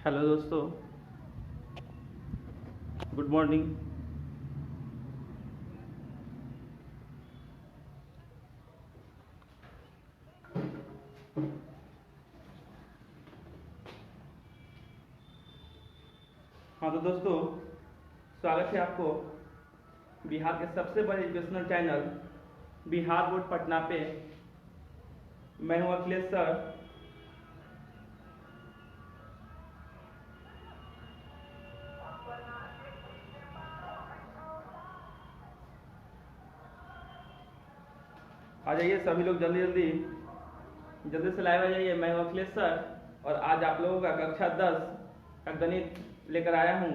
Hello दोस्तों, good morning. हाँ तो दोस्तों, स्वागत है आपको बिहार के सबसे बड़े educational channel Bihar board Patna पे। मैं हूँ अखिलेश सर। आ जाइए सभी लोग, जल्दी जल्दी जल्दी से लाइव आ जाइए। मैं हूँ अखिलेश सर और आज आप लोगों का कक्षा 10 का गणित लेकर आया हूँ।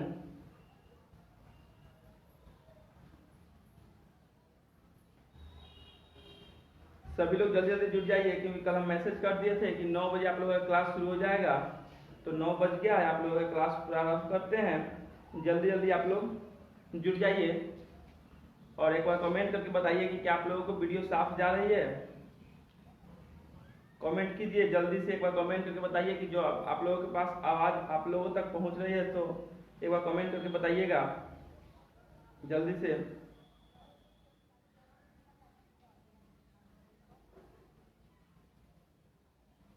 सभी लोग जल्दी जल्दी जुट जाइए, क्योंकि कल हम मैसेज कर दिए थे कि 9 बजे आप लोगों का क्लास शुरू हो जाएगा। तो 9 बज गया है, आप लोगों का क्लास प्रारंभ करते हैं। जल्दी जल्दी आप लोग जुट जाइए और एक बार कमेंट करके बताइए कि क्या आप लोगों को वीडियो साफ जा रही है। कमेंट कीजिए जल्दी से, एक बार कमेंट करके बताइए कि जो आप लोगों के पास आवाज़ आप लोगों तक पहुंच रही है। तो एक बार कमेंट करके बताइएगा जल्दी से।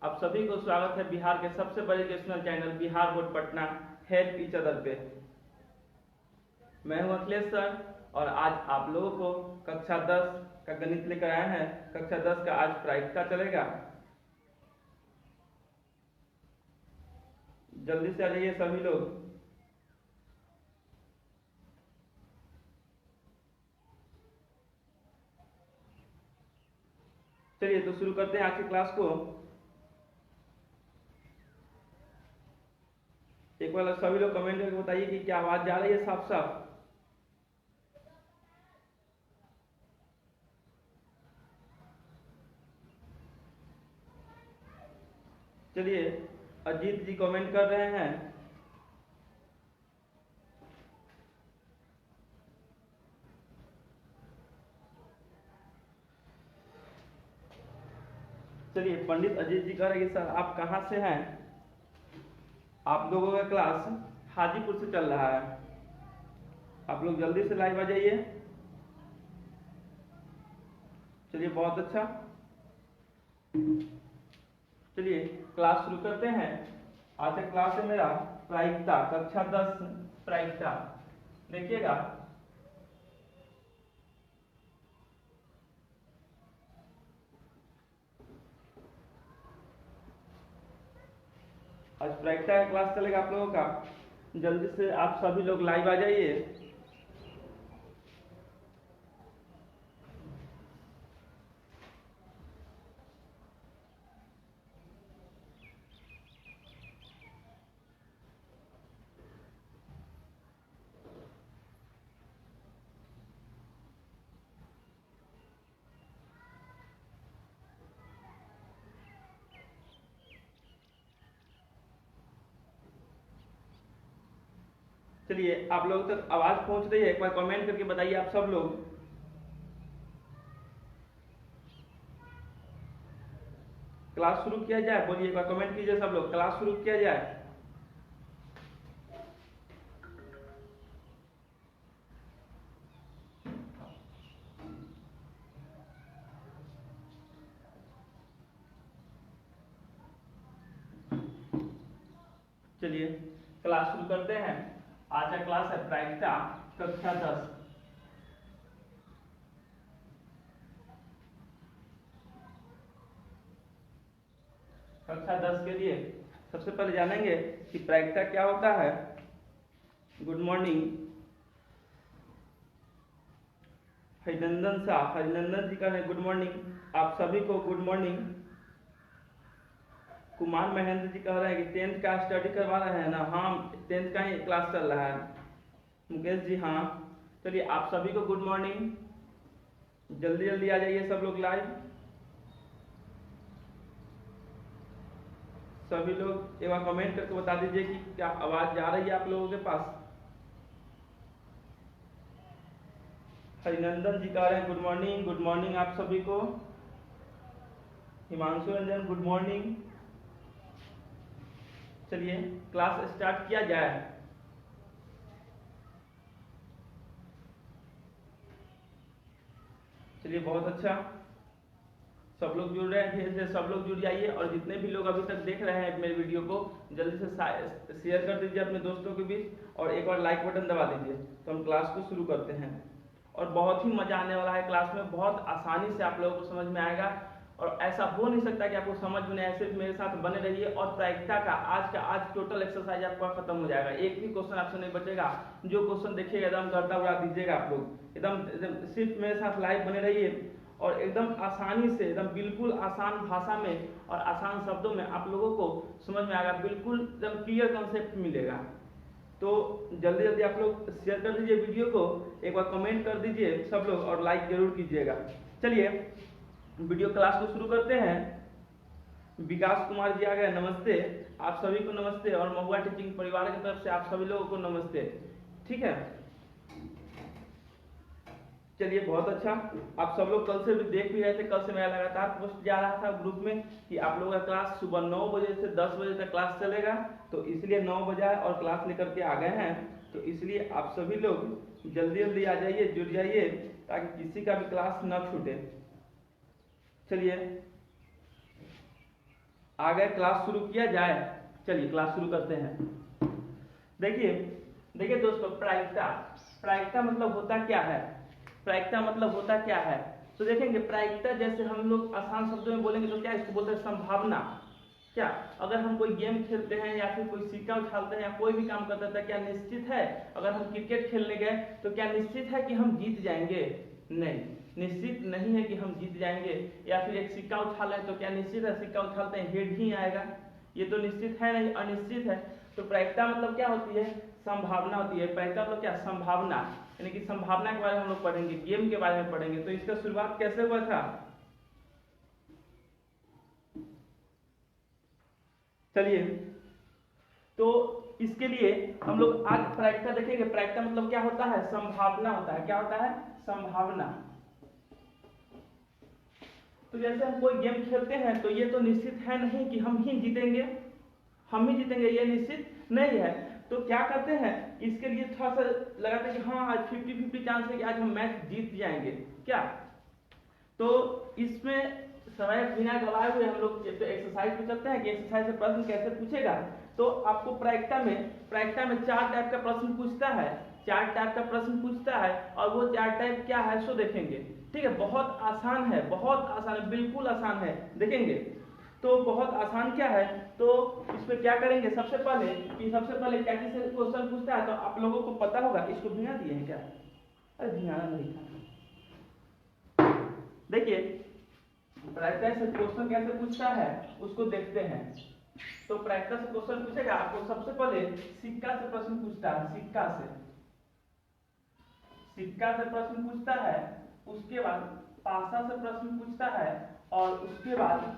आप सभी को स्वागत है बिहार के सबसे बड़े educational channel Bihar board Patna help each other पे। मैं हूं अखिलेश सर और आज आप लोगों को कक्षा 10 का गणित लेकर आए हैं। कक्षा 10 का आज प्रायिकता चलेगा। जल्दी से आ जाइए सभी लोग। चलिए तो शुरू करते हैं आज की क्लास को। एक बार सभी लोग कमेंट करके बताइए कि क्या आवाज जा रही है साफ साफ। चलिए, अजीत जी कमेंट कर रहे हैं। चलिए, पंडित अजीत जी कह रहे हैं कि सर आप कहाँ से हैं। आप लोगों का क्लास हाजीपुर से चल रहा है। आप लोग जल्दी से लाइव आ जाइए। चलिए, बहुत अच्छा। चलिए क्लास शुरू करते हैं। आज का क्लास है मेरा प्रायिकता, कक्षा 10 प्रायिकता। देखिएगा, आज प्रायिकता का क्लास चलेगा आप लोगों का। जल्दी से आप सभी लोग लाइव आ जाइए। चलिए, आप लोगों तक आवाज पहुंच रही है, एक बार कमेंट करके बताइए आप सब लोग। क्लास शुरू किया जाए, बोलिए, एक बार कमेंट कीजिए सब लोग, क्लास शुरू किया जाए। चलिए क्लास शुरू करते हैं। आज का क्लास है प्रायिकता, कक्षा 10। कक्षा 10 के लिए सबसे पहले जानेंगे कि प्रायिकता क्या होता है। गुड मॉर्निंग हरिनंदन शाह, हरिनंदन जी का है गुड मॉर्निंग। आप सभी को गुड मॉर्निंग। कुमार महेंद्र जी कह रहे हैं कि 10th का स्टडी करवा रहे हैं ना। हाँ, 10th का ही क्लास चल रहा है। मुकेश जी हाँ। चलिए, आप सभी को गुड मॉर्निंग। जल्दी जल्दी आ जाइए सब लोग लाइव। सभी लोग एक बार कमेंट करके बता दीजिए कि क्या आवाज जा रही है आप लोगों के पास। हरिनंदन जी कह रहे हैं गुड मॉर्निंग। गुड मॉर्निंग आप सभी को। Himanshu Ranjan good morning. चलिए क्लास स्टार्ट किया जाए। चलिए बहुत अच्छा, सब लोग जुड़ रहे हैं, धीरे धीरे सब लोग जुड़ जाइए। और जितने भी लोग अभी तक देख रहे हैं मेरे वीडियो को, जल्दी से शेयर कर दीजिए अपने दोस्तों के बीच, और एक बार लाइक बटन दबा दीजिए। तो हम क्लास को शुरू करते हैं, और बहुत ही मजा आने वाला है क्लास में, बहुत आसानी से आप लोगों को समझ में आएगा। और ऐसा हो नहीं सकता कि आपको समझ में नहीं आए, सिर्फ मेरे साथ बने रहिए। और प्रायिकता का आज टोटल एक्सरसाइज आपका खत्म हो जाएगा, एक भी क्वेश्चन आपसे नहीं बचेगा। जो क्वेश्चन देखिएगा एकदम करता उड़ा दीजिएगा आप लोग, एकदम सिर्फ मेरे साथ लाइव बने रहिए। और एकदम आसानी से, एकदम बिल्कुल आसान भाषा में और आसान शब्दों में आप लोगों को समझ में आएगा, बिल्कुल एकदम क्लियर कॉन्सेप्ट मिलेगा। तो जल्दी जल्दी आप लोग शेयर कर दीजिए वीडियो को, एक बार कमेंट कर दीजिए सब लोग, और लाइक जरूर कीजिएगा। चलिए वीडियो क्लास को शुरू करते हैं। विकास कुमार जी आ गए, नमस्ते आप सभी को, नमस्ते। और महुआ टीचिंग परिवार की तरफ से आप सभी लोगों को नमस्ते, ठीक है। चलिए बहुत अच्छा, आप सब लोग कल से भी देख भी रहे थे, कल से मैं लगातार पोस्ट जा रहा था ग्रुप में कि आप लोगों का क्लास सुबह 9 बजे से 10 बजे तक क्लास चलेगा। तो इसलिए 9 बजे और क्लास लेकर के आ गए हैं। तो इसलिए आप सभी लोग जल्दी जल्दी आ जाइए, जुड़ जाइए, ताकि किसी का भी क्लास न छूटे। चलिए आ गए, क्लास शुरू किया जाए। चलिए क्लास शुरू करते हैं। देखिए दोस्तों, प्रायिकता मतलब होता क्या है? प्रायिकता मतलब होता क्या है? तो देखेंगे, प्रायिकता जैसे हम लोग आसान शब्दों में बोलेंगे तो क्या इसको बोलते हैं? संभावना। क्या अगर हम कोई गेम खेलते हैं या फिर कोई सिक्का उछालते हैं या कोई भी काम करते हैं, क्या निश्चित है? अगर हम क्रिकेट खेलने गए तो क्या निश्चित है कि हम जीत जाएंगे? नहीं, निश्चित नहीं है कि हम जीत जाएंगे। या फिर एक सिक्का उछाला है तो क्या निश्चित है सिक्का उछालते हैं हेड ही आएगा? ये तो निश्चित है नहीं, अनिश्चित है। तो प्रायिकता मतलब क्या होती है? संभावना होती है। प्रायिकता मतलब क्या? संभावना, यानी कि संभावना के बारे में हम लोग पढ़ेंगे, गेम के बारे में पढ़ेंगे। तो इसका शुरुआत कैसे हुआ था? चलिए, तो इसके लिए हम लोग आज प्रायिकता देखेंगे। प्रायिकता मतलब क्या होता है? संभावना होता है। क्या होता है? संभावना। तो जैसे हम कोई गेम खेलते हैं तो ये तो निश्चित है नहीं कि हम ही जीतेंगे, ये निश्चित नहीं है। तो क्या करते हैं, इसके लिए थोड़ा सा लगाते हैं कि हाँ आज 50-50 चांस है कि आज हम मैच जीत जाएंगे। क्या? तो इसमें समय बिना गवाए हुए हम लोग तो एक्सरसाइज पे चलते हैं कि एक्सरसाइज से प्रश्न कैसे पूछेगा। तो आपको प्रायिकता में 4 टाइप का प्रश्न पूछता है, 4 टाइप का प्रश्न पूछता है। और वो 4 टाइप क्या है सो देखेंगे, ठीक है। बहुत आसान है, बिल्कुल आसान है, देखेंगे। तो बहुत आसान क्या है, तो इसमें क्या करेंगे, सबसे पहले क्या चीज से क्वेश्चन पूछता है तो आप लोगों को पता होगा। इसको भिंगा दिए हैं क्या? अरे भिंगाना नहीं था। देखिए प्रायिकता से क्वेश्चन कैसे पूछता है उसको देखते हैं। तो प्रायिकता से क्वेश्चन पूछेगा आपको, सबसे पहले सिक्का से प्रश्न पूछता है, सिक्का से प्रश्न पूछता है। उसके बाद पासा से प्रश्न पूछता है, और उसके बाद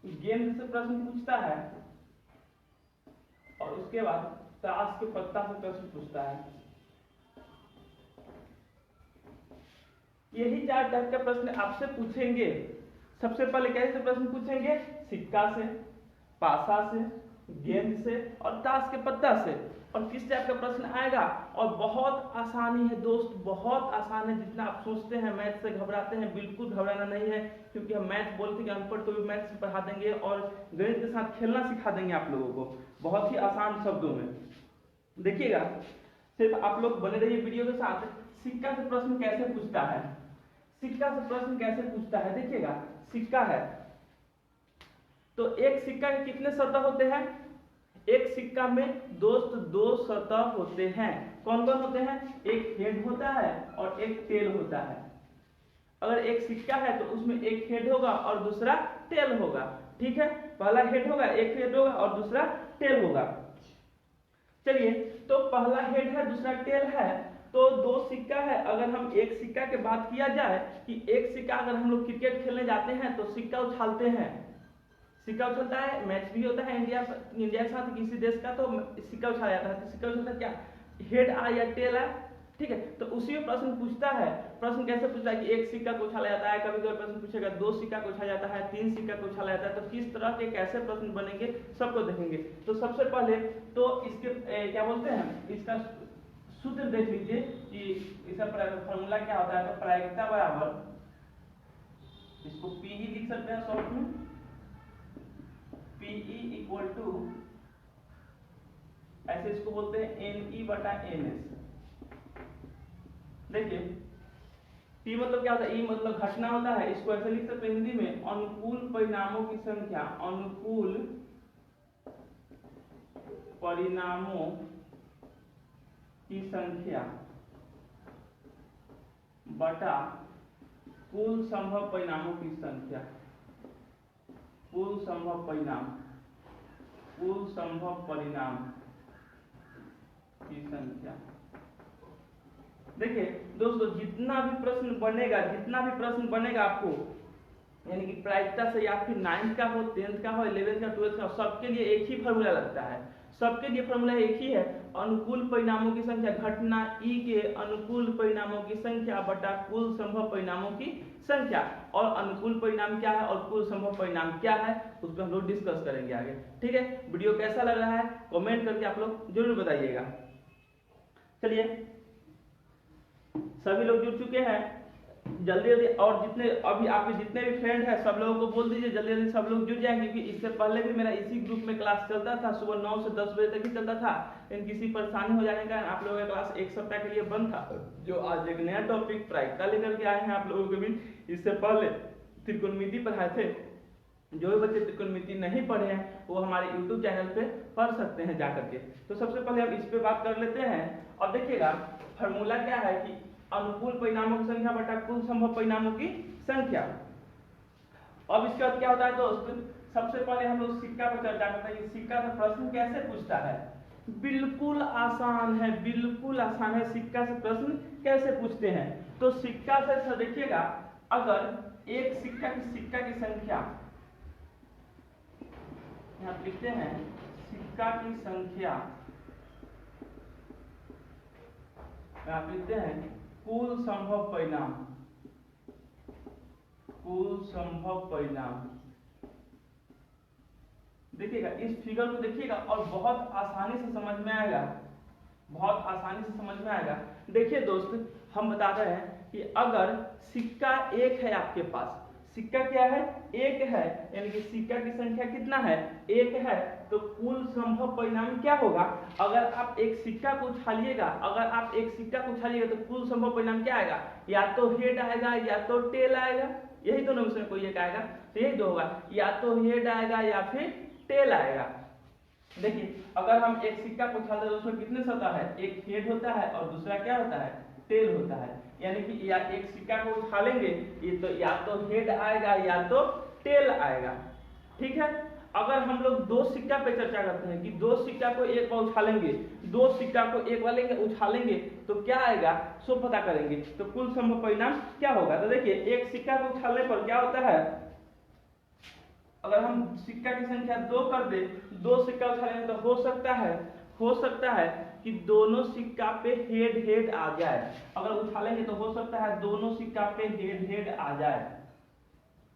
गेंद से प्रश्न पूछता है, और उसके बाद ताश के पत्ता से प्रश्न पूछता है। यही 4 टाइप का प्रश्न आपसे पूछेंगे। सबसे पहले कैसे प्रश्न पूछेंगे? सिक्का से, पासा से, गेंद से और ताश के पत्ता से। और किस टाइप का प्रश्न आएगा? और बहुत आसानी है दोस्त, बहुत आसान है। जितना आप सोचते हैं मैथ से घबराते हैं, बिल्कुल घबराना नहीं है। क्योंकि हम मैथ बोलते हैं, अनपढ़ को भी मैथ से पढ़ा देंगे और गणित के साथ खेलना सिखा देंगे आप लोगों को, बहुत ही आसान शब्दों में। देखिएगा, सिर्फ आप लोग बने रहिए वीडियो के साथ। सिक्का से प्रश्न कैसे पूछता है? देखिएगा, सिक्का है तो एक सिक्का के कितने सतह होते हैं? एक सिक्का में दोस्त 2 सतह होते हैं। कौन कौन होते हैं? एक हेड होता है और एक टेल होता है। अगर एक सिक्का है तो उसमें एक हेड होगा और दूसरा टेल होगा, ठीक है। पहला हेड होगा, एक हेड होगा और दूसरा टेल होगा। चलिए, तो पहला हेड है, दूसरा टेल है, तो 2 सिक्का है। अगर हम एक सिक्का की बात किया जाए कि एक सिक्का, अगर हम लोग क्रिकेट खेलने जाते हैं तो सिक्का उछालते हैं, सिक्का उछलता है, मैच भी होता है इंडिया के साथ किसी देश का, तो सिक्का उछाला जाता है। तो सिक्का उछलता क्या? हेड आ या टेल आ? ठीक है। तो उसी में प्रश्न पूछता है। प्रश्न कैसे पूछता है कि एक सिक्का को उछाला जाता है, कभी कभी प्रश्न पूछेगा 2 सिक्का को उछाला जाता है, 3 सिक्का को उछाला जाता है, तो किस तरह के कैसे प्रश्न बनेंगे सबको देखेंगे। तो सबसे पहले तो इसके क्या बोलते हैं, इसका सूत्र देख लीजिए कि इसका फॉर्मूला क्या होता है। तो प्रायिकता बराबर, इसको पीई लिख सकते हैं शॉर्ट में, पीई इक्वल टू, ऐसे इसको बोलते हैं एनई बटा एनएस। देखिए P मतलब क्या होता है, E मतलब घटना होता है, इसको ऐसे लिख सकते हैं हिंदी में, अनुकूल परिणामों की संख्या, अनुकूल परिणामों की संख्या बटा कुल संभव परिणामों की संख्या, कुल संभव परिणाम, कुल संभव परिणाम की संख्या। देखिए दोस्तों, जितना भी प्रश्न बनेगा आपको, यानी कि प्रायिकता से या फिर 9th का हो, 10th का हो, 11th का, 12th का, सबके लिए एक ही फॉर्मूला लगता है। सबके लिए फॉर्मूला एक ही है, अनुकूल परिणामों की संख्या घटना ई के अनुकूल परिणामों की संख्या बटा कुल संभव परिणामों की संख्या। और अनुकूल परिणाम क्या है और कुल संभव परिणाम क्या है, उस पर हम लोग डिस्कस करेंगे आगे। ठीक है, वीडियो कैसा लग रहा है कमेंट करके आप लोग जरूर बताइएगा। चलिए, सभी लोग जुड़ चुके हैं, जल्दी जल्दी, और जितने अभी आपके जितने भी फ्रेंड हैं सब लोगों को बोल दीजिए जल्दी जल्दी सब लोग जुड़ जाएं, क्योंकि इससे पहले भी मेरा इसी ग्रुप में क्लास चलता था, सुबह 9 से 10 बजे तक ही चलता था, लेकिन किसी परेशानी हो जाने के कारण आप लोगों का क्लास एक सप्ताह के लिए बंद था। जो आज एक नया टॉपिक प्रायिकता लेकर के आए हैं आप लोगों के बीच। इससे पहले त्रिकोणमिति पढ़ाए थे, जो भी बच्चे त्रिकोणमिति नहीं पढ़े हैं वो हमारे YouTube चैनल पे पढ़ सकते हैं जाकर के। तो सबसे पहले हम इस पे बात कर लेते हैं। अब देखिएगा फॉर्मूला क्या है कि अनुकूल परिणामों की संख्या बटा कुल संभव परिणामों की संख्या। अब इसका क्या होता है दोस्त, सबसे पहले हम लोग सिक्का पर चर्चा करते हैं कि सिक्का से प्रश्न कैसे पूछता है। बिल्कुल आसान है, बिल्कुल आसान है, सिक्का से प्रश्न कैसे पूछते हैं। तो सिक्का से देखिएगा, अगर एक सिक्का की संख्या, यहाँ लिखते हैं सिक्का की संख्या, आप लिखते हैं कुल संभव परिणाम, कुल संभव परिणाम। देखिएगा इस फिगर को देखिएगा और बहुत आसानी से समझ में आएगा, बहुत आसानी से समझ में आएगा। देखिए दोस्त, हम बता रहे हैं कि अगर सिक्का एक है आपके पास, सिक्का क्या है, एक है, यानी कि सिक्का की संख्या कितना है, एक है, तो कुल संभव परिणाम क्या होगा। अगर आप एक सिक्का को उछालिएगा, अगर आप एक सिक्का को उछालिएगा तो कुल संभव परिणाम क्या आएगा, या तो हेड आएगा या तो टेल आएगा, यही दोनों में से कोई एक आएगा। तो यही दो होगा, या तो हेड आएगा या फिर टेल आएगा। देखिए अगर हम एक सिक्का को उछालते हैं तो उसमें कितने सतह है, एक हेड होता है और दूसरा क्या होता है, टेल होता है। यानी कि या एक सिक्का को उछालेंगे ये तो या तो हेड आएगा या तो टेल आएगा। ठीक है, अगर हम लोग दो सिक्का पे चर्चा करते हैं कि दो सिक्का को एक बार उछालेंगे, दो सिक्का को एक बार लेंगे उछालेंगे तो क्या आएगा सो पता करेंगे, तो कुल संभव परिणाम क्या होगा। तो देखिए एक सिक्का को उछालने पर क्या होता है, अगर हम सिक्का की संख्या 2 कर दे, दो सिक्का उछालेंगे तो हो सकता है कि दोनों सिक्का पे हेड आ जाए। अगर उछालेंगे तो हो सकता है दोनों सिक्का पे हेड आ जाए।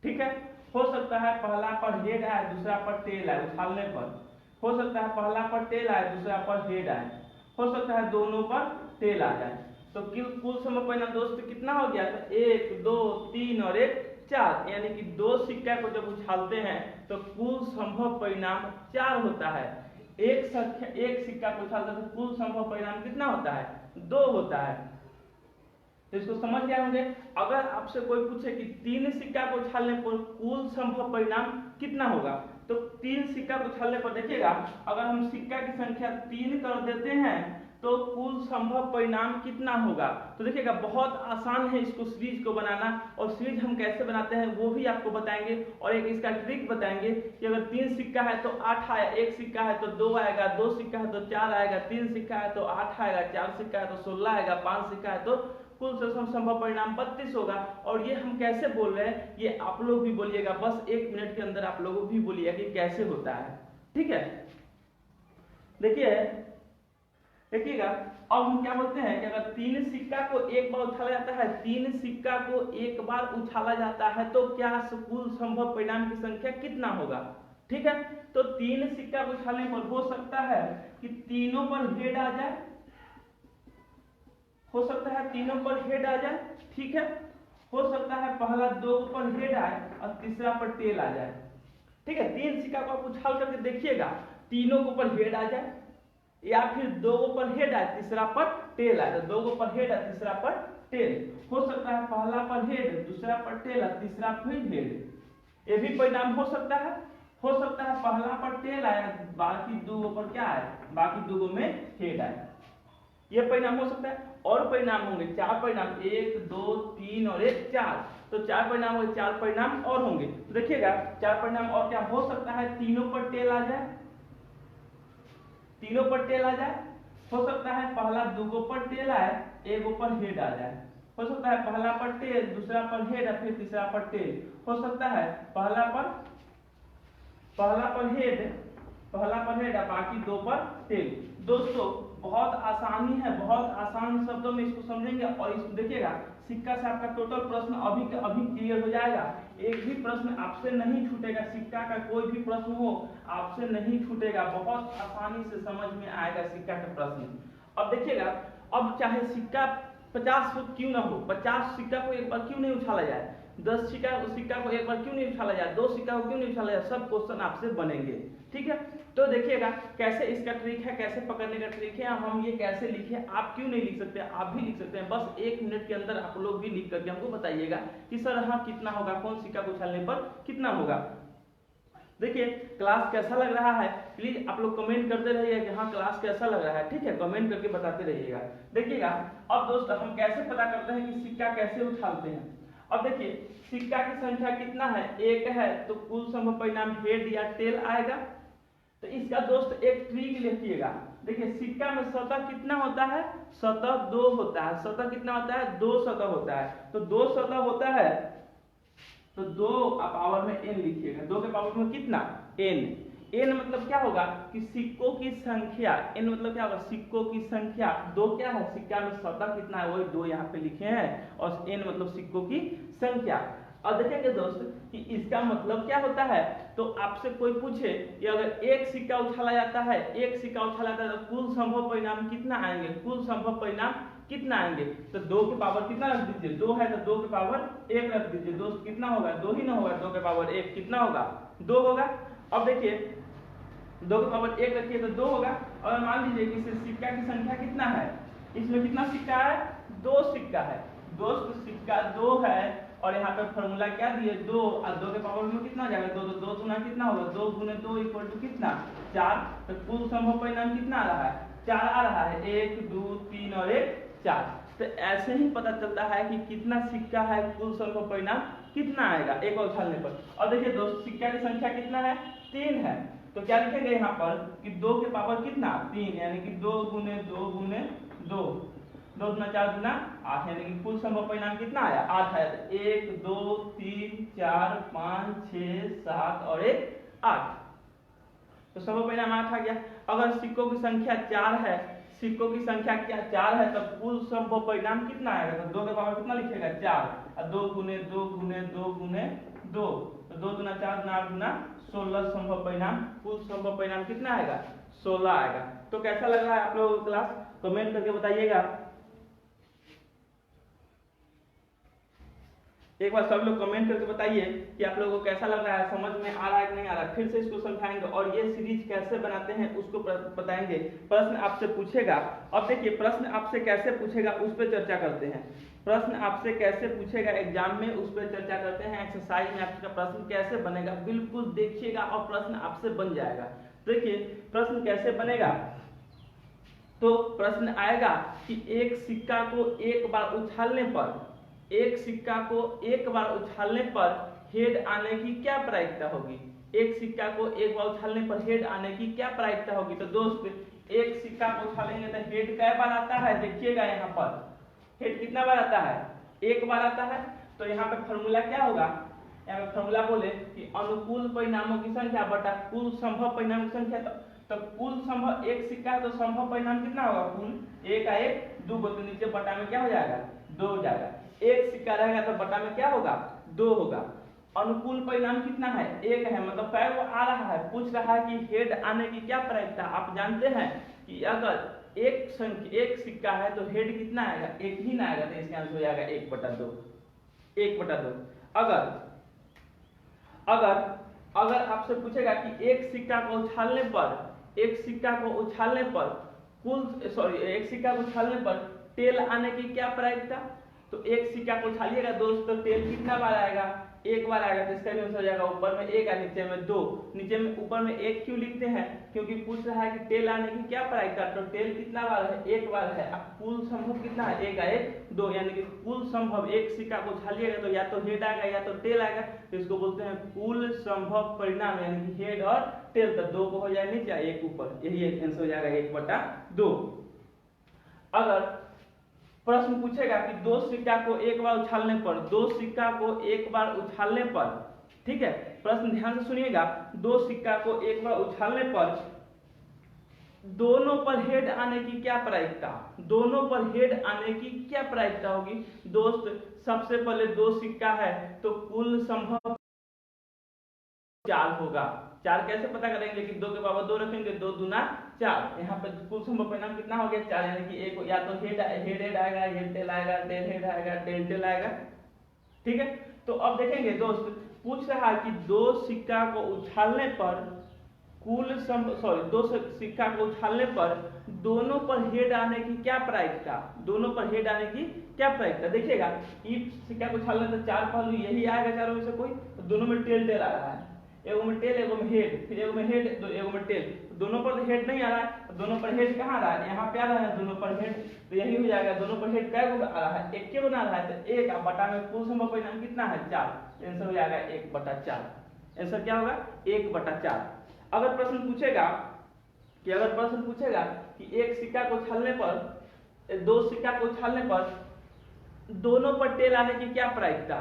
ठीक है, हो सकता है पहला पर हेड आए दूसरा पर टेल आए, उछालने पर हो सकता है पहला पर टेल आए दूसरा पर हेड आए, हो सकता है दोनों पर टेल आ जाए। तो कुल संभव परिणाम दोस्त कितना हो गया, तो 1 2 3 और 1 4, यानी कि दो सिक्का को जब उछालते हैं तो कुल संभव परिणाम 4 होता है। एक सिक्का को उछालते हैं तो कुल संभव परिणाम कितना होता है, 2 होता है। तो इसको समझ गए होंगे। अगर आपसे कोई पूछे कि 3 सिक्का को उछालने पर कुल संभव परिणाम कितना होगा, तो 3 सिक्का को उछालने पर देखिएगा अगर हम सिक्का की संख्या 3 कर देते हैं तो कुल संभव परिणाम कितना होगा। तो देखिएगा बहुत आसान है इसको सीरीज को बनाना, और सीरीज हम कैसे बनाते हैं वो भी आपको बताएंगे, और एक इसका ट्रिक बताएंगे कि अगर 3 सिक्का है तो 8 आया, 1 सिक्का है तो 2 आएगा, 2 सिक्का है तो 4 आएगा, 3 सिक्का है तो 8 आएगा, 4 सिक्का है तो 16 आएगा, 5 सिक्का है तो कुल संभव परिणाम 32 होगा। और ये हम कैसे बोल रहे हैं ये आप लोग भी बोलिएगा, बस 1 मिनट के अंदर आप लोग भी बोलिएगा कि कैसे होता है। ठीक है, देखिए देखिएगा, अब हम क्या बोलते हैं कि अगर 3 सिक्का को एक बार उछाला जाता है, 3 सिक्का को एक बार उछाला जाता है तो क्या कुल संभव परिणाम की संख्या कितना होगा। ठीक है, तो 3 सिक्का को उछालने पर हो सकता है कि तीनों पर हेड आ जाए, हो सकता है तीनों पर हेड आ जाए। ठीक है, हो सकता है पहला 2 पर हेड आए और तीसरा पर टेल आ जाए। ठीक है, 3 सिक्का को आप उछाल करके देखिएगा, तीनों के ऊपर हेड आ जाए या फिर 2 पर हेड आए तीसरा पर टेल आए। तो 2 पर हेड आए तीसरा पर टेल, हो सकता है पहला पर हेड दूसरा पर टेल और तीसरा फिर हेड। ये भी परिणाम हो सकता है। हो सकता है पहला पर टेल आए बाकी 2 पर क्या आए, बाकी 2 में हेड आए। ये परिणाम हो सकता है। और परिणाम होंगे 4 परिणाम, 1 2 3 और 1 4। तो 4 परिणाम होंगे, 4 परिणाम और होंगे। तो देखिएगा 4 परिणाम और क्या हो सकता है, तीनों पर टेल आ जाए, तीनों पर टेल आ जाए। हो सकता है पहला 2 पर टेल आए 1 पर हेड आ जाए। हो सकता है पहला पर टेल दूसरा पर हेड और फिर तीसरा पर टेल। हो सकता है पहला पर हेड और बाकी 2 पर टेल। दोस्तों बहुत आसानी है, बहुत आसान शब्दों में इसको समझेंगे और इसको देखिएगा, सिक्का से आपका टोटल प्रश्न अभी का अभी क्लियर हो जाएगा। एक भी प्रश्न आपसे नहीं छूटेगा, सिक्का का कोई भी प्रश्न हो आपसे नहीं छूटेगा, बहुत आसानी से समझ में आएगा सिक्का का प्रश्न। अब देखिएगा, अब चाहे सिक्का 50 क्यों ना हो, 50 सिक्का को एक बार क्यों नहीं उछाला जाए, 10 सिक्का को एक बार क्यों नहीं उछाला जाए, 2 सिक्का को क्यों नहीं उछाला जाए, सब क्वेश्चन आपसे बनेंगे। ठीक है, तो देखिएगा कैसे इसका ट्रिक है, कैसे पकड़ने का ट्रिक है। हम ये कैसे लिखे, आप क्यों नहीं लिख सकते, आप भी लिख सकते हैं। बस 1 मिनट के अंदर आप लोग भी लिख करके हमको बताइएगा कि सर हाँ कितना होगा, कौन सिक्का को उछालने पर कितना होगा। देखिए क्लास कैसा लग रहा है, प्लीज आप लोग कमेंट करते रहिए कि हाँ क्लास कैसा लग रहा है। ठीक है, कमेंट करके बताते रहिएगा। देखिएगा अब दोस्त हम कैसे पता करते हैं कि सिक्का कैसे उछालते हैं। अब देखिए सिक्का की संख्या कितना है, 1 है, तो कुल संभव परिणाम हेड या टेल आएगा। तो इसका दोस्त एक ट्रिक लिखिएगा। देखिए सिक्का में सतह कितना होता है, सतह 2 होता है। सतह कितना होता है, 2 सतह होता है। तो 2 सतह होता है तो 2 पावर में n लिखिएगा। 2 के पावर में कितना, n। n मतलब क्या होगा कि सिक्कों की संख्या, n मतलब क्या होगा, सिक्कों की संख्या। 2 क्या है, सिक्का में सतह कितना है वही 2 यहाँ पे लिखे हैं, और n मतलब सिक्कों की संख्या। और देखेंगे दोस्त कि इसका मतलब क्या होता है। तो आपसे कोई पूछे कि अगर 1 सिक्का उछाला जाता है, 1 सिक्का उछाला जाता है तो कुल संभव परिणाम कितना आएंगे, कुल संभव परिणाम कितना आएंगे। तो 2 के पावर कितना रख दीजिए, 2 है तो 2 के पावर 1 रख दीजिए। दोस्त कितना होगा, 2 ही ना होगा, 2 के पावर 1 कितना होगा, 2 होगा। अब देखिए 2 के पावर 1 रखिए तो 2 होगा। और मान लीजिए कि सिक्का की संख्या कितना है, इसमें कितना सिक्का है, 2 सिक्का है। दोस्त सिक्का 2 है और यहाँ पे फॉर्मूला क्या दिए, 2 और 2 के पावर में कितना जाएगा, 2 तो 2 गुना कितना होगा, 2 गुने 2 इक्वल टू कितना, 4। तो कुल संभव परिणाम कितना आ रहा है, 4 आ रहा है। 1 2 3 और 1 4। तो ऐसे ही पता चलता है कि कितना सिक्का है, कुल संभव परिणाम कितना आएगा एक और उछालने पर। और देखिए दोस्त सिक्का की संख्या कितना है, 3 है। तो क्या लिखेंगे यहाँ पर कि 2 के पावर कितना, 3, यानी कि 2 गुने 2 गुने 2, 2 गुना 4 गुना 8, यानी कि कुल संभव परिणाम कितना आया, 8 आया। तो 1 2 3 4 5 6 7 और 1 8। तो संभव परिणाम 8 आ गया। अगर सिक्कों की संख्या 4 है, सिक्कों की संख्या क्या 4 है, तब कुल संभव परिणाम कितना आएगा। तो 2 के पावर कितना लिखेगा, 4, और 2 गुने 2 गुने 2 गुने 2, तो 2 गुना 4 गुना 8 गुना 16 संभव परिणाम, कुल संभव परिणाम कितना आएगा, 16 आएगा। तो कैसा लग रहा है आप लोगों को क्लास, कमेंट करके बताइएगा। एक बार सब लोग कमेंट करके बताइए कि आप लोगों को कैसा लग रहा है, समझ में आ रहा है कि नहीं आ रहा है। फिर से इसको समझाएंगे और ये सीरीज कैसे बनाते हैं उसको बताएंगे। प्रश्न आपसे पूछेगा, अब देखिए प्रश्न आपसे कैसे पूछेगा उस पर चर्चा करते हैं। प्रश्न आपसे कैसे पूछेगा एग्जाम में उस पर चर्चा करते हैं। एक्सरसाइज में आपका प्रश्न कैसे बनेगा बिल्कुल देखिएगा और प्रश्न आपसे बन जाएगा। देखिए प्रश्न कैसे बनेगा, तो प्रश्न आएगा कि एक सिक्का को एक बार उछालने पर, एक सिक्का को एक बार उछालने पर हेड आने की क्या प्रायिकता होगी। एक सिक्का को एक बार उछालने पर हेड आने की क्या प्रायिकता होगी। तो दोस्त एक सिक्का को उछालेंगे तो हेड कै बार आता है, देखिएगा यहाँ पर हेड कितना बार आता है, 1 बार आता है। तो यहाँ पे फॉर्मूला क्या होगा, यहाँ पे फॉर्मूला बोले कि अनुकूल परिणामों की संख्या बटा कुल संभव परिणामों की संख्या। तो कुल संभव एक सिक्का है तो संभव परिणाम कितना होगा, कुल एक का एक दो को, तो नीचे बटा में क्या हो जाएगा, दो हो जाएगा। एक सिक्का रहेगा तो बटा में क्या होगा, दो होगा। अनुकूल परिणाम कितना है, एक है, मतलब क्या वो आ रहा है, पूछ रहा है कि हेड आने की क्या प्रायिकता। आप जानते हैं कि अगर एक सिक्का है तो हेड कितना आएगा, एक ही ना आएगा, तो इसका आंसर हो जाएगा 1/2, 1/2। अगर आपसे पूछेगा कि एक सिक्का को उछालने पर टेल आने की क्या प्रायिकता, तो एक सिक्का को उछालिएगा दोस्त तो टेल कितना बार आएगा, एक बार आएगा, तो इसका भी आंसर हो जाएगा ऊपर में एक और नीचे में दो। नीचे में ऊपर में एक क्यों लिखते हैं, क्योंकि पूछ रहा है कि टेल आने की क्या प्रायिकता, तो टेल कितना बार है, एक बार है। अब कुल संभव कितना है, एक एक दो, यानी कि कुल संभव एक सिक्का को उछालिएगा तो या तो हेड आएगा या तो टेल आएगा, तो इसको बोलते हैं कुल संभव परिणाम, यानी कि हेड और टेल। तो दो को हो जाए नीचे, एक ऊपर, यही आंसर हो जाएगा 1/2। अगर प्रश्न पूछेगा कि दो सिक्का को एक बार उछालने पर, ठीक है, प्रश्न ध्यान से सुनिएगा, दो सिक्का को एक बार उछालने पर दोनों पर हेड आने की क्या प्रायिकता होगी दोस्त। सबसे पहले दो सिक्का है तो कुल संभव 4 होगा। 4 कैसे पता करेंगे कि 2 के पावर 2 रखेंगे, 2 दूना 4। यहाँ पे कुल संभव परिणाम कितना हो गया, 4, यानी कि एक या तो हेड आएगा, हेड टेल आएगा, टेल हेड आएगा, टेल टेल आएगा, ठीक है। तो अब देखेंगे दोस्त, पूछ रहा है कि दो सिक्का को उछालने पर दोनों पर हेड आने की क्या प्रायिकता, देखिएगा इस सिक्का को उछालने तो 4 पहलू यही आएगा, चारों में से कोई, तो दोनों में टेल आ रहा है, एगो में टेल, एगो में हेड, फिर एगो में हेड, एगो में टेल, दोनों पर हेड नहीं आ रहा है, दोनों पर हेड कहाँ आ रहा है, यहाँ पे आ रहा है, दोनों पर हेड, तो यही हो जाएगा, दोनों पर हेड कै गो आ रहा है, एक के बना रहा है, तो एक बटा में कुल संभव परिणाम कितना है, 4, आंसर हो जाएगा 1/4। आंसर क्या होगा, 1/4। अगर प्रश्न पूछेगा कि एक सिक्का को उछालने पर, दो सिक्का को उछालने पर दोनों पर टेल आने की क्या प्रायिकता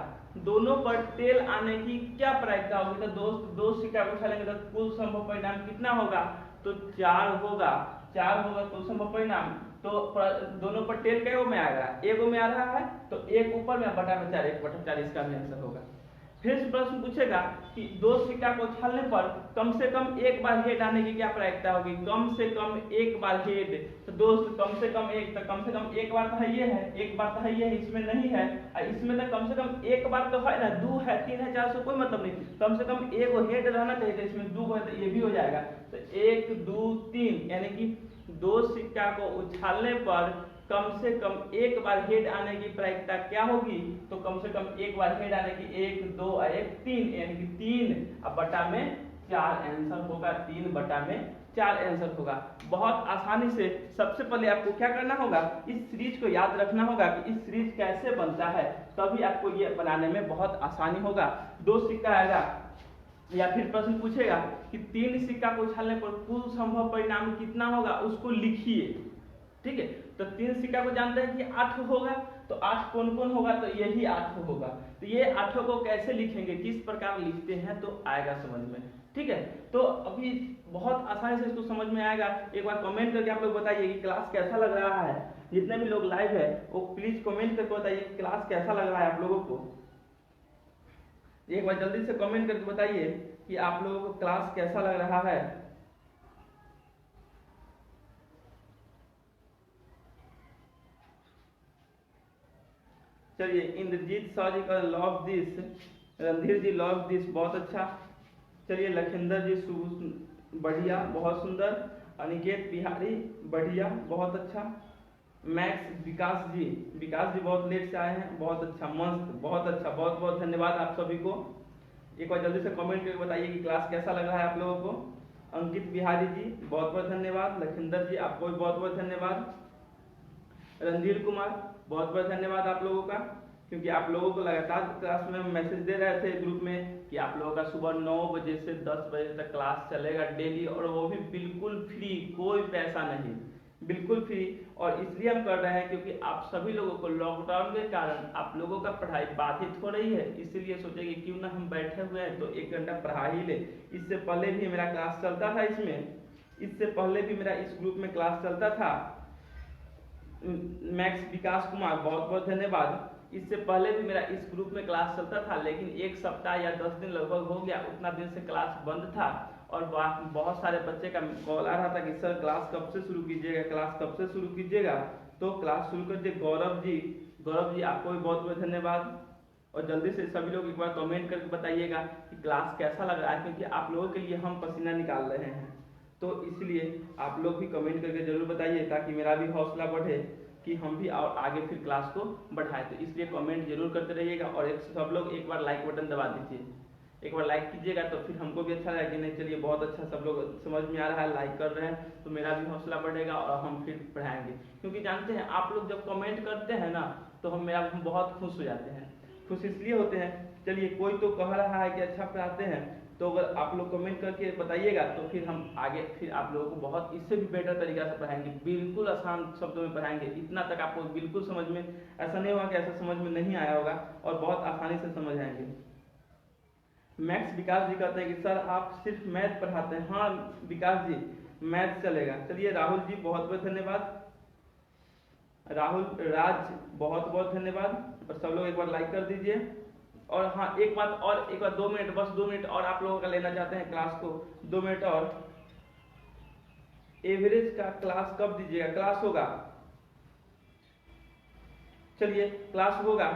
होगी, तो दोस्त दो सिक्का को उछालेंगे तो कुल संभव परिणाम कितना होगा, तो 4 होगा कुल संभव परिणाम। तो दोनों पर टेल कै गो में आएगा, एगो में आ रहा है, तो एक ऊपर में बटा में 4, 1/4 इसका भी आंसर होगा। फिर प्रश्न पूछेगा कि दो सिक्का को उछालने पर कम से कम एक बार हेड आने की क्या प्रायिकता होगी, कम से कम एक बार हेड, तो दोस्त कम से कम एक बार तो है, ये है, एक बार तो है, ये इसमें नहीं है, इसमें तो कम से कम एक बार तो है ना, 2 है, 3 है, 4 से कोई मतलब नहीं, कम से कम एक हेड रहना चाहिए, तो इसमें 2 है, तो ये भी हो जाएगा, तो 1 2 3, यानी कि दो सिक्का को उछालने पर कम से कम एक बार हेड आने की प्रायिकता क्या होगी, तो कम से कम एक बार हेड आने की 1 2 और 1 3, यानी कि 3 अब बटा में 4 आंसर होगा, 3/4 आंसर होगा। बहुत आसानी से सबसे पहले आपको क्या करना होगा, इस सीरीज को याद रखना होगा कि इस सीरीज कैसे बनता है, तभी आपको ये बनाने में बहुत आसानी होगा। दो सिक्का आएगा या फिर प्रश्न पूछेगा कि 3 सिक्का को उछालने पर कुल संभव परिणाम कितना होगा, उसको लिखिए, ठीक है। तो 3 सिक्का को जानते हैं कि 8 होगा, तो 8 कौन कौन होगा, तो यही 8 होगा, तो ये 8 को कैसे लिखेंगे, किस प्रकार लिखते हैं, तो आएगा समझ में, ठीक है। तो अभी बहुत आसानी से इसको समझ में आएगा। एक बार कमेंट करके आप लोग बताइए कि क्लास कैसा लग रहा है, जितने भी लोग लाइव है वो प्लीज कमेंट करके बताइए कि क्लास कैसा लग रहा है आप लोगों को। एक बार जल्दी से कमेंट करके बताइए कि आप लोगों को क्लास कैसा लग रहा है। चलिए, इंद्रजीत शाह जी का love this, Randhir ji love this, बहुत अच्छा। चलिए, लखिंदर जी बढ़िया, बहुत सुंदर। अनिकेत बिहारी बढ़िया, बहुत अच्छा। मैक्स विकास जी बहुत लेट से आए हैं, बहुत अच्छा, मस्त, बहुत अच्छा, बहुत बहुत धन्यवाद आप सभी को। एक बार जल्दी से कमेंट करके बताइए कि क्लास कैसा लग रहा है आप लोगों को। अंकित बिहारी जी बहुत बहुत धन्यवाद। लखिंदर जी आपको भी बहुत बहुत धन्यवाद। रणधीर कुमार बहुत बहुत धन्यवाद आप लोगों का, क्योंकि आप लोगों को लगातार क्लास में मैसेज दे रहे थे ग्रुप में कि आप लोगों का सुबह 9 बजे से 10 बजे तक क्लास चलेगा डेली, और वो भी बिल्कुल फ्री, कोई पैसा नहीं, बिल्कुल फ्री। और इसलिए हम कर रहे हैं क्योंकि आप सभी लोगों को लॉकडाउन के कारण आप लोगों का पढ़ाई बाधित हो रही है, इसीलिए सोचे कि क्यों ना हम बैठे हुए हैं तो 1 घंटा पढ़ा ही ले। इससे पहले भी मेरा क्लास चलता था इसमें, इससे पहले भी मेरा इस ग्रुप में क्लास चलता था। मैक्स विकास कुमार, बहुत बहुत धन्यवाद। इससे पहले भी मेरा इस ग्रुप में क्लास चलता था, लेकिन एक सप्ताह या 10 दिन लगभग हो गया, उतना दिन से क्लास बंद था। और बहुत सारे बच्चे का कॉल आ रहा था कि सर क्लास कब से शुरू कीजिएगा, क्लास कब से शुरू कीजिएगा। तो क्लास शुरू कर दिए। गौरव जी आपको भी बहुत बहुत धन्यवाद। और जल्दी से सभी लोग एक बार कमेंट करके बताइएगा कि क्लास कैसा लग रहा है, क्योंकि आप लोगों के लिए हम पसीना निकाल रहे हैं। तो इसलिए आप लोग भी कमेंट करके जरूर बताइए, ताकि मेरा भी हौसला बढ़े कि हम भी और आगे फिर क्लास को बढ़ाएं। तो इसलिए कमेंट जरूर करते रहिएगा। और सब लोग एक बार लाइक बटन दबा दीजिए, एक बार लाइक कीजिएगा तो फिर हमको भी अच्छा लगेगा कि नहीं चलिए बहुत अच्छा सब लोग समझ में आ रहा है, लाइक कर रहे हैं, तो मेरा भी हौसला बढ़ेगा और हम फिर पढ़ाएंगे। क्योंकि जानते हैं आप लोग जब कमेंट करते हैं ना, तो हम बहुत खुश हो जाते हैं। खुश इसलिए होते हैं, चलिए कोई तो कह रहा है कि अच्छा पढ़ाते हैं, तो अगर आप लोग कमेंट करके बताइएगा तो फिर हम आगे फिर आप लोगों को बहुत इससे भी बेटर तरीका से पढ़ाएंगे, बिल्कुल आसान शब्दों में पढ़ाएंगे। इतना तक आपको बिल्कुल समझ में ऐसा नहीं होगा कि ऐसा समझ में नहीं आया होगा, और बहुत आसानी से समझ आएंगे। मैक्स विकास जी कहते हैं कि सर आप सिर्फ मैथ पढ़ाते हैं। हाँ विकास जी, मैथ चलेगा। चलिए राहुल जी बहुत बहुत धन्यवाद। राहुल राज बहुत बहुत धन्यवाद। और सब लोग एक बार लाइक कर दीजिए। और हाँ एक बात 2 मिनट, बस 2 मिनट और आप लोगों का लेना चाहते हैं क्लास को, 2 मिनट और। एवरेज का क्लास कब दीजिएगा? क्लास होगा, चलिए क्लास होगा।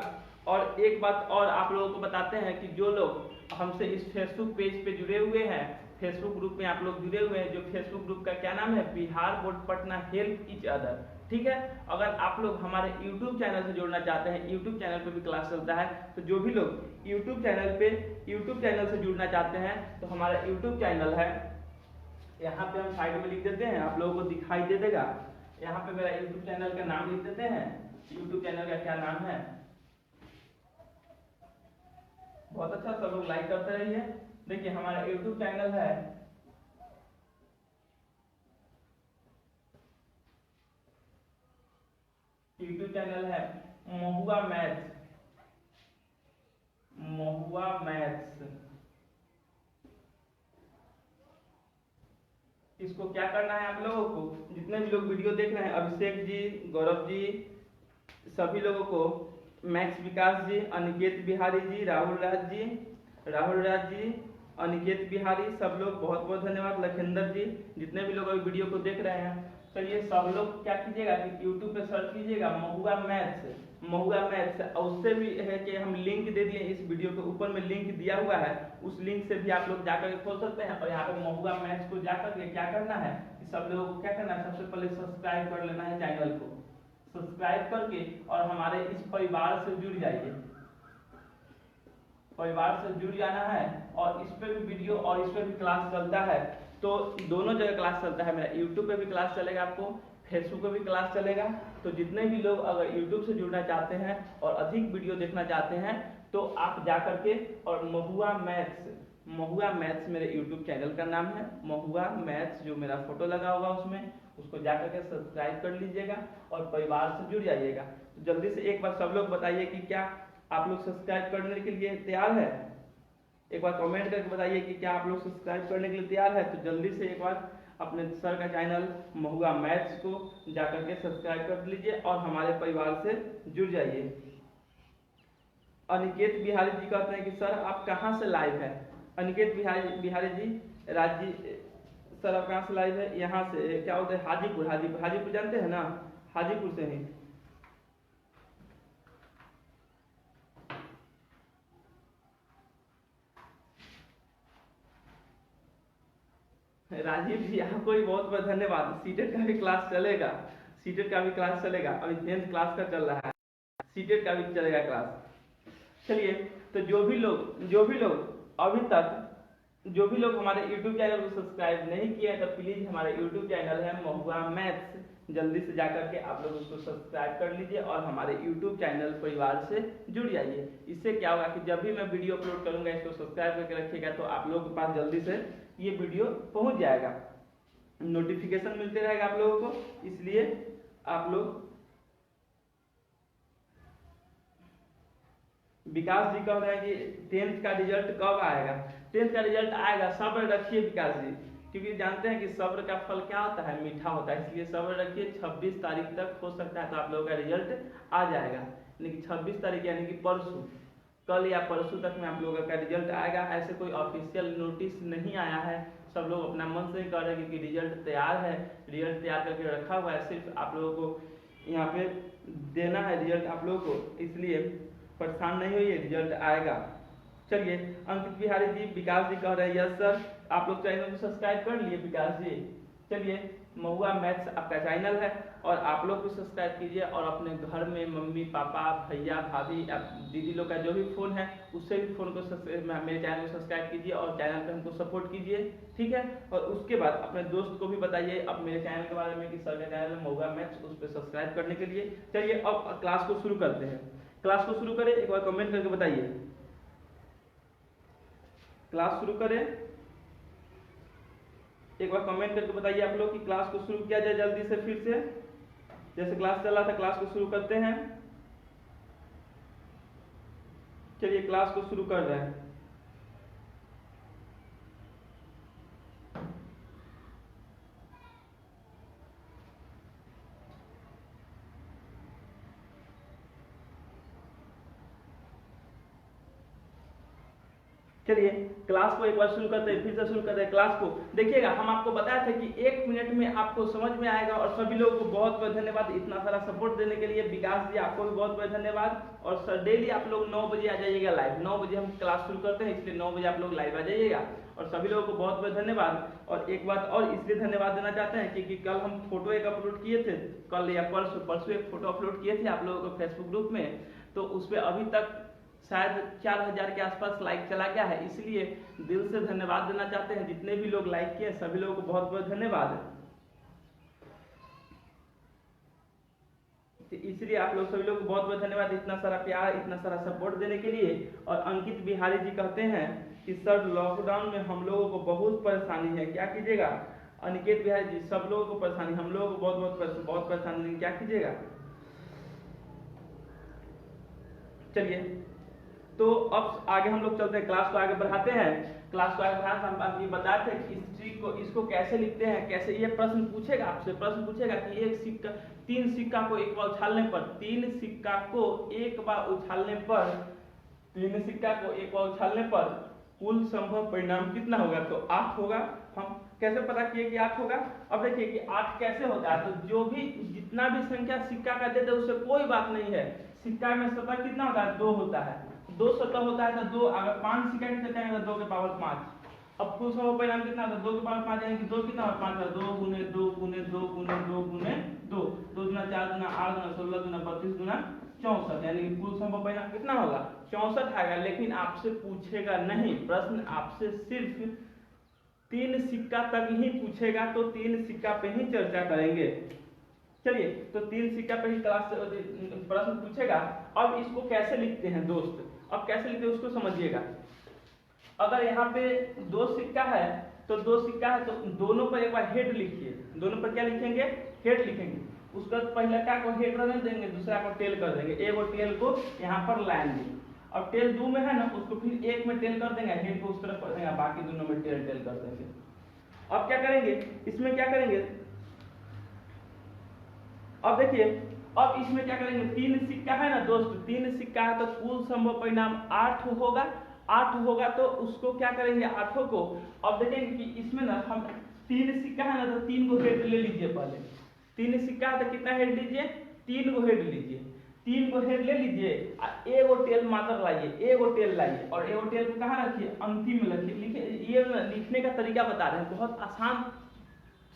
और एक बात और आप लोगों को बताते हैं कि जो लोग हमसे इस फेसबुक पेज पे जुड़े हुए हैं, फेसबुक ग्रुप में आप लोग जुड़े हुए हैं, जो फेसबुक ग्रुप का क्या नाम है, Bihar board Patna help each other, ठीक है। अगर आप लोग हमारे YouTube चैनल से जुड़ना चाहते हैं, YouTube चैनल पे भी क्लास चलता है, तो जो भी लोग YouTube चैनल से जुड़ना चाहते हैं, तो हमारा YouTube चैनल है, यहाँ पे हम साइड में लिख देते हैं, आप लोगों को दिखाई दे देगा। यहाँ पे मेरा YouTube चैनल का नाम लिख देते हैं। YouTube चैनल का क्या नाम है? बहुत अच्छा, सब लोग लाइक करते रहिए। देखिए हमारा YouTube चैनल है महुआ मैथ्स। इसको क्या करना है आप लोगों को, जितने भी लोग वीडियो देख रहे हैं, अभिषेक जी, गौरव जी, सभी लोगों को, मैक्स विकास जी, अनिकेत बिहारी जी, राहुल राज जी, अनिकेत बिहारी, सब लोग बहुत बहुत धन्यवाद। लखेंद्र जी, जितने भी लोग अभी वीडियो को देख रहे हैं, चलिए सब लोग क्या कीजिएगा कि यूट्यूब पे सर्च कीजिएगा महुआ मैथ्स। और उससे भी है कि हम लिंक दे दिए, इस वीडियो के ऊपर में लिंक दिया हुआ है, उस लिंक से भी आप लोग जाकर खोल सकते हैं। और यहाँ पे महुआ मैथ्स को जाकर के क्या करना है कि सब लोगों को क्या करना है, सबसे पहले सब्सक्राइब कर लेना है चैनल को, सब्सक्राइब करके और हमारे इस परिवार से जुड़ जाइए, परिवार से जुड़ जाना है। और इस पे भी वीडियो और इस पे भी क्लास चलता है, तो दोनों जगह क्लास चलता है। मेरा यूट्यूब पे भी क्लास चलेगा, आपको फेसबुक पे भी क्लास चलेगा। तो जितने भी लोग अगर यूट्यूब से जुड़ना चाहते हैं और अधिक वीडियो देखना चाहते हैं, तो आप जा करके और महुआ मैथ्स मेरे यूट्यूब चैनल का नाम है, महुआ मैथ्स, जो मेरा फोटो लगा होगा उसमें, उसको जाकर के सब्सक्राइब कर लीजिएगा और परिवार से जुड़ जाइएगा। तो जल्दी से एक बार सब लोग बताइए कि क्या आप लोग सब्सक्राइब करने के लिए तैयार है? एक बार कमेंट करके बताइए कि क्या आप लोग सब्सक्राइब करने के लिए तैयार है। तो जल्दी से एक बार अपने सर का चैनल महुआ मैथ्स को जाकर के सब्सक्राइब कर लीजिए और हमारे परिवार से जुड़ जाइए। अनिकेत बिहारी जी कहते हैं कि सर आप कहाँ से लाइव है? अनिकेत बिहारी जी, राज जी, सर आप कहाँ से लाइव है? यहाँ से क्या होता है, हाजीपुर जानते हैं ना, हाजीपुर से ही। राजीव जी आपको भी बहुत बहुत धन्यवाद। सीटेट का भी क्लास चलेगा, अभी 10th क्लास का चल रहा है, सीटेट का भी चलेगा क्लास। चलिए, तो जो भी लोग अभी तक हमारे YouTube चैनल को सब्सक्राइब नहीं किया है, तो प्लीज हमारा YouTube चैनल है महुआ मैथ्स, जल्दी से जाकर के आप लोग उसको सब्सक्राइब कर लीजिए और हमारे YouTube चैनल परिवार से जुड़ जाइए। इससे क्या होगा कि जब भी मैं वीडियो अपलोड करूंगा, इसको सब्सक्राइब करके रखिएगा, तो आप लोगों के पास जल्दी से ये वीडियो पहुंच जाएगा, नोटिफिकेशन मिलते रहेगा आप लोगों को। इसलिए आप लोग, विकास जी कह रहे हैं कि 10th का रिजल्ट कब आएगा? 10th का रिजल्ट आएगा, सब्र रखिए विकास जी, क्योंकि जानते हैं कि सब्र का फल क्या होता है, मीठा होता है, इसलिए सब्र रखिए। 26 तारीख तक हो सकता है तो आप लोगों का रिजल्ट आ जाएगा, यानी कि 26 तारीख यानी कि परसों, कल या परसों तक में आप लोगों का रिजल्ट आएगा। ऐसे कोई ऑफिशियल नोटिस नहीं आया है, सब लोग अपना मन से ही कर रहे हैं क्योंकि रिजल्ट तैयार है, रिजल्ट तैयार करके रखा हुआ है, सिर्फ आप लोगों को यहाँ पे देना है रिजल्ट आप लोगों को, इसलिए परेशान नहीं होइए, रिजल्ट आएगा। चलिए, अंकित बिहारी जी, विकास जी कह रहे हैं यस सर, आप लोग चैनल को सब्सक्राइब कर लिए विकास जी। चलिए, महुआ मैथ्स आपका चैनल है और आप लोग भी सब्सक्राइब कीजिए और अपने घर में मम्मी पापा भैया भाभी दीदी लोग का जो भी फ़ोन है उससे भी फ़ोन को मेरे चैनल को सब्सक्राइब कीजिए और चैनल पर हमको सपोर्ट कीजिए, ठीक है। और उसके बाद अपने दोस्त को भी बताइए अब मेरे चैनल के बारे में कि सर का चैनल है महुआ मैथ्स, उस पर सब्सक्राइब करने के लिए। चलिए, अब क्लास को शुरू करते हैं। क्लास को शुरू करें, एक बार कमेंट करके बताइए, क्लास शुरू करें, एक बार कमेंट करके बताइए आप लोग कि क्लास को शुरू किया जाए जल्दी से, फिर से जैसे क्लास चल रहा था क्लास को शुरू करते हैं। चलिए, क्लास को शुरू कर रहे हैं। चलिए, क्लास को एक बार शुरू करते हैं, फिर से शुरू करते हैं क्लास को। देखिएगा, हम आपको बताया था कि 1 मिनट में आपको समझ में आएगा और सभी लोगों को बहुत बहुत धन्यवाद इतना सारा सपोर्ट देने के लिए। विकास जी, आपको भी बहुत बहुत धन्यवाद। और सर, डेली आप लोग 9 बजे आ जाइएगा लाइव, 9 बजे हम क्लास शुरू करते हैं, इसलिए 9 बजे आप लोग लाइव आ जाइएगा। और सभी लोगों को बहुत बहुत धन्यवाद। और एक बात और इसलिए धन्यवाद देना चाहते हैं क्योंकि कल हम फोटो एक अपलोड किए थे, कल या परसों एक फोटो अपलोड किए थे आप लोगों को फेसबुक ग्रुप में, तो उस पर अभी तक शायद 4000 के आसपास लाइक चला गया है, इसलिए दिल से धन्यवाद देना चाहते हैं। जितने भी लोग लाइक किए सभी लोगों को बहुत बहुत धन्यवाद। इसलिए आप लोग सभी लोग को बहुत बहुत धन्यवाद इतना सारा प्यार, इतना सारा सपोर्ट देने के लिए। और अंकित बिहारी जी कहते हैं कि सर लॉकडाउन में हम लोगों को बहुत परेशानी है, क्या कीजिएगा। अनिकेत बिहारी जी, सब लोगों को परेशानी, हम लोगों को बहुत परेशानी, क्या कीजिएगा। चलिए, तो अब आगे हम लोग चलते हैं, क्लास को आगे बढ़ाते हैं। क्लास को आगे बढ़ाते हम आपको बताए थे कि हिस्ट्री को इसको कैसे लिखते हैं, कैसे। ये प्रश्न पूछेगा आपसे, प्रश्न पूछेगा कि एक सिक्का, 3 सिक्का को एक बार उछालने पर, 3 सिक्का को एक बार उछालने पर, 3 सिक्का को एक बार उछालने पर कुल संभव परिणाम कितना होगा। तो 8 होगा। हम कैसे पता किए कि 8 होगा। अब देखिए कि 8 कैसे होता है, तो जो भी जितना भी संख्या सिक्का का देते उससे कोई बात नहीं है। सिक्का में सतह कितना होता है, 2 होता है, 2 सतह होता है, तो 2, अगर 5 सिक्का की संख्या है तो 2 के पावर 5। अब कुल संभव परिणाम कितना होता है, 2 के पावर 5 यानी कि 2 कितना होगा, 5 2 गुने 2 गुने 2 गुने 2 गुने 2, 2 गुना 4 गुना 8 गुना 16 गुना 32 गुना 64, यानी कि कुल संभव परिणाम कितना होगा, 64 आएगा। लेकिन आपसे पूछेगा नहीं, प्रश्न आपसे सिर्फ 3 सिक्का तक ही पूछेगा, तो 3 सिक्का पे ही चर्चा करेंगे। चलिए, तो 3 सिक्का पे ही क्लास प्रश्न पूछेगा। अब इसको कैसे लिखते हैं दोस्त, अब कैसे लिखते हैं उसको समझिएगा। अगर यहाँ पे 2 सिक्का है तो 2 सिक्का है तो दोनों पर एक बार हेड लिखिए। दोनों पर क्या लिखेंगे, हेड लिखेंगे। उसका पहले क्या को हेड रहने देंगे, दूसरा को टेल कर देंगे। एक और टेल को यहाँ पर लाएंगे। अब टेल 2 में है ना, उसको फिर 1 में टेल कर देंगे, हेड को उस तरफ कर देंगे, बाकी दोनों में टेल टेल कर देंगे। अब क्या करेंगे, इसमें क्या करेंगे, अब देखिए, अब इसमें क्या करेंगे, 3 सिक्का है ना दोस्त, 3 सिक्का है तो कुल संभव परिणाम 8 होगा। 8 होगा तो उसको क्या करेंगे, 8 को अब देखेंगे कि इसमें ना हम 3 सिक्का है ना तो 3 को हेड ले लीजिए। पहले 3 सिक्का है तो कितना हेड लीजिए, 3 को हेड लीजिए। 3 को हेड ले लीजिए, एगो टेल मात्र लाइए, एगो टेल लाइए और एगो टेल को कहाँ रखिए, अंतिम में रखिए। लिखिए, ये लिखने का तरीका बता रहे हैं, बहुत आसान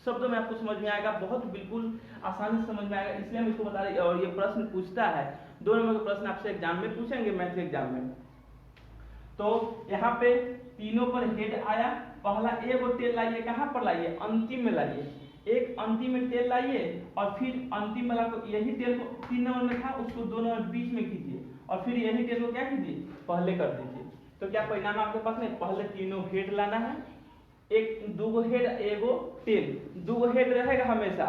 शब्दों में आपको समझ में आएगा, बहुत बिल्कुल आसानी से समझ में आएगा, इसलिए हम इसको बता रहे हैं। और ये प्रश्न पूछता है, 2 नंबर का प्रश्न आपसे एग्जाम में पूछेंगे, मैथ एग्जाम में। तो यहाँ पे तीनों पर हेड आया, पहला एगो टेल लाइए, कहाँ पर लाइए, अंतिम में लाइए। एक अंतिम में टेल लाइए और फिर अंतिम वाला को, यही टेल को 3 नंबर में था उसको 2 नंबर बीच में कीजिए और फिर यही टेल को क्या कीजिए, पहले कर दीजिए। तो क्या परिणाम आपके पास में, पहले तीनों हेड लाना है, एक 2 हेड एगो टेल, 2 हेड रहेगा हमेशा,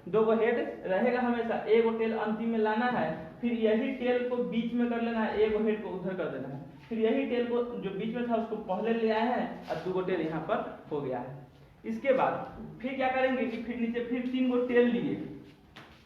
2 हेड रहेगा हमेशा, एगो टेल अंतिम में लाना है, फिर यही टेल को बीच में कर लेना है, एगो हेड को उधर कर देना है, फिर यही टेल को जो बीच में था उसको पहले ले आए हैं और 2 टेल यहाँ पर हो गया है। इसके बाद फिर क्या करेंगे कि फिर नीचे फिर 3 गो टेल लिए,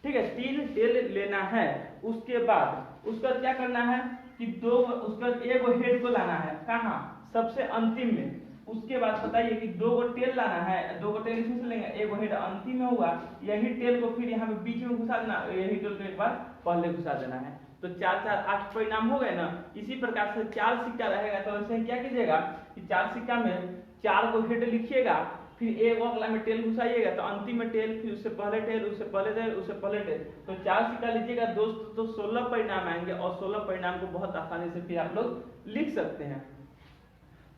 ठीक है, 3 टेल लेना है। उसके बाद उसका क्या करना है कि उसका एक हेड को लाना है, कहाँ, सबसे अंतिम में। उसके बाद बताइए कि 2 गो टेल लाना है, 2 गो टेल इसमें से लेंगे, एक हेड अंतिम में हुआ, यही टेल को फिर यहाँ पे बीच में घुसा देना, यही टेल को एक बार पहले घुसा देना है। तो 4 4 8 परिणाम हो गए ना। इसी प्रकार से 4 सिक्का रहेगा तो ऐसे क्या कीजिएगा कि 4 सिक्का में 4 को हेड लिखिएगा, फिर एक अगला में टेल घुसाइएगा, तो अंतिम में टेल, फिर उससे पहले टेल, उससे पहले टेल, उससे पहले टेल। तो 4 सिक्का लीजिएगा दोस्त, तो 16 परिणाम आएंगे और 16 परिणाम को बहुत आसानी से फिर आप लोग लिख सकते हैं।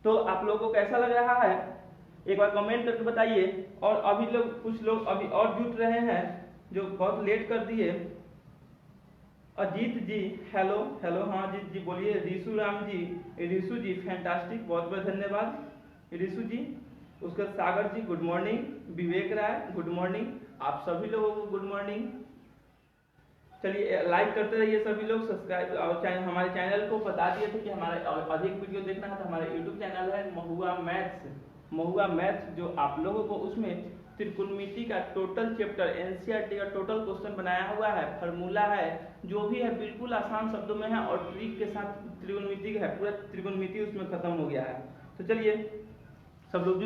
तो आप लोगों को कैसा लग रहा है एक बार कमेंट करके बताइए। और अभी लोग कुछ लोग अभी और जुट रहे हैं जो बहुत लेट कर दिए। अजीत जी हेलो हेलो, हाँ अजीत जी बोलिए। ऋषु राम जी, ऋषु जी फैंटास्टिक, बहुत बहुत धन्यवाद ऋषु जी। उसका सागर जी गुड मॉर्निंग, विवेक राय गुड मॉर्निंग, आप सभी लोगों को गुड मॉर्निंग। चलिए लाइक करते रहिए सभी लोग, सब्सक्राइब और हमारे चैनल को बता दिए थे कि हमारे अधिक वीडियो देखना है तो हमारे यूट्यूब चैनल है महुआ मैथ्स, जो आप लोगों को उसमें त्रिकोणमिति का टोटल चैप्टर एनसीईआरटी का टोटल क्वेश्चन बनाया हुआ है, फार्मूला है, जो भी है बिल्कुल आसान शब्दों में है और ट्रिक के साथ त्रिकोणमिति का है, पूरा त्रिकोणमिति उसमें खत्म हो गया है। तो चलिए सब लोग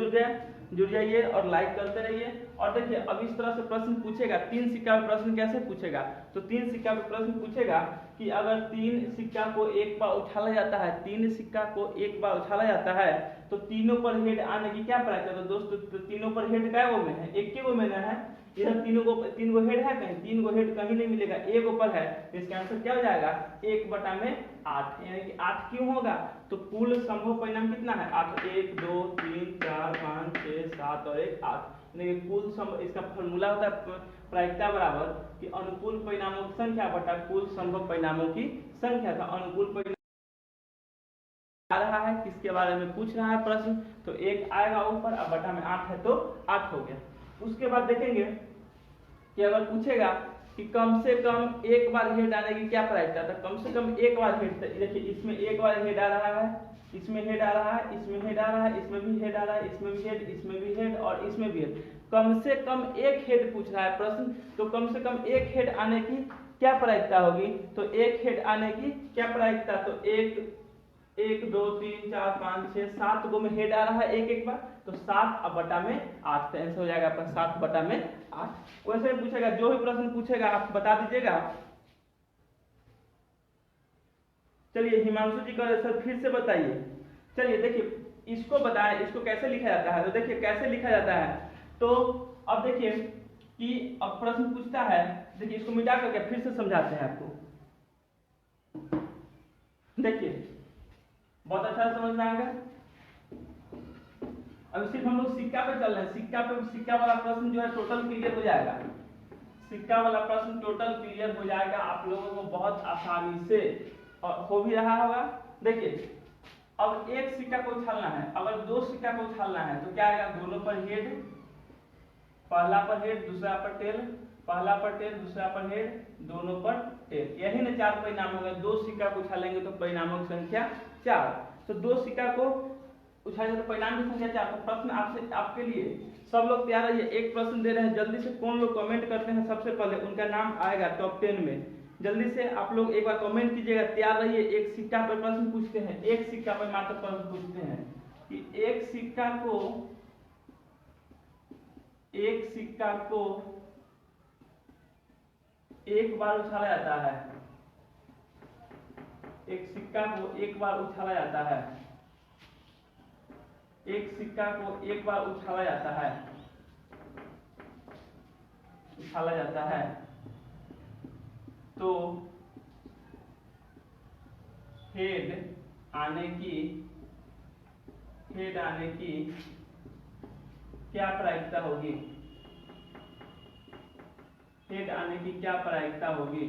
जुड़ जाइए और लाइक करते रहिए। और देखिए अब इस तरह से प्रश्न पूछेगा, 3 सिक्का में प्रश्न कैसे पूछेगा, तो 3 सिक्का में प्रश्न पूछेगा कि अगर 3 सिक्का को एक बार उछाला जाता है, 3 सिक्का को एक बार उछाला जाता है तो तीनों पर हेड आने की क्या प्रायिकता है। तो दोस्तों तीनों पर हेड क्या गो में है, एक के गो में ना है, इधर 3 गो हेड है कहीं, 3 गो हेड कहीं नहीं मिलेगा, एक ऊपर है। तो इसका आंसर क्या हो जाएगा 1/8, यानी कि 8 क्यों होगा, तो कुल संभव परिणाम कितना है 8, 1 2 3 4 5 6 7 और 1 8, यानी कि कुल संभव, इसका फॉर्मूला होता है प्रायिकता बराबर कि अनुकूल परिणामों की संख्या बटा कुल संभव परिणामों की संख्या। था अनुकूल परिणाम आ रहा है, किसके बारे में पूछ रहा है प्रश्न, तो 1 आएगा ऊपर, अब बटा में 8 है तो 8 हो गया। उसके बाद देखेंगे कि अगर पूछेगा कि कम से कम एक बार हेड आने की क्या प्रायिकता है, तो कम से कम एक बार हेड, देखिए इसमें एक बार हेड आ रहा है, इसमें हेड आ रहा है, इसमें हेड आ रहा है, इसमें भी हेड आ रहा है, इसमें भी हेड, इसमें भी हेड और इसमें भी हेड, कम से कम एक हेड पूछ रहा है प्रश्न। तो कम से कम एक हेड आने की क्या प्रायिकता होगी, तो एक हेड आने की क्या प्रायिकता, तो 1 2 3 4 5 6 7 गो में हेड आ रहा है एक बार, तो 7 अब बटा में 8, तो आंसर हो जाएगा आपका 7 बटा में 8। वैसे पूछेगा, जो भी प्रश्न पूछेगा आप बता दीजिएगा। चलिए हिमांशु जी का सर फिर से बताइए। चलिए देखिए इसको बताएं, इसको कैसे लिखा जाता है, तो देखिए कैसे लिखा जाता है। तो अब देखिए कि अब प्रश्न पूछता है, देखिए इसको मिटा करके फिर से समझाते हैं आपको। देखिए बहुत अच्छा समझना आएगा। अब सिर्फ हम लोग सिक्का पे चल रहे हैं, सिक्का वाला प्रश्न जो है टोटल क्लियर हो जाएगा, सिक्का वाला प्रश्न टोटल क्लियर हो जाएगा आप लोगों को बहुत आसानी से, और हो भी रहा होगा। देखिए अब एक सिक्का को उछालना है, अगर 2 सिक्का को उछालना है तो क्या आएगा, दोनों पर हेड, पहला पर हेड दूसरा पर टेल, पहला पर टेल दूसरा पर हेड, दोनों पर टेल, यही ना 4 परिणाम हो गए। 2 सिक्का को उछालेंगे तो परिणामों की संख्या 4, तो 2 सिक्का को उछालेंगे तो परिणाम की संख्या 4। तो प्रश्न आपसे आपके लिए सब लोग तैयार रहिए, एक प्रश्न दे रहे हैं, जल्दी से कौन लोग कमेंट करते हैं सबसे पहले उनका नाम आएगा टॉप 10 में। जल्दी से आप लोग एक बार कमेंट कीजिएगा, तैयार रहिए। एक सिक्का पर प्रश्न पूछते हैं, एक सिक्का पर मात्र प्रश्न पूछते हैं कि एक सिक्का को एक बार उछाला जाता है, एक सिक्का को एक बार उछाला जाता है, एक सिक्का को एक बार उछाला जाता है, तो हेड आने की क्या प्रायिकता होगी, हेड आने की क्या प्रायिकता होगी।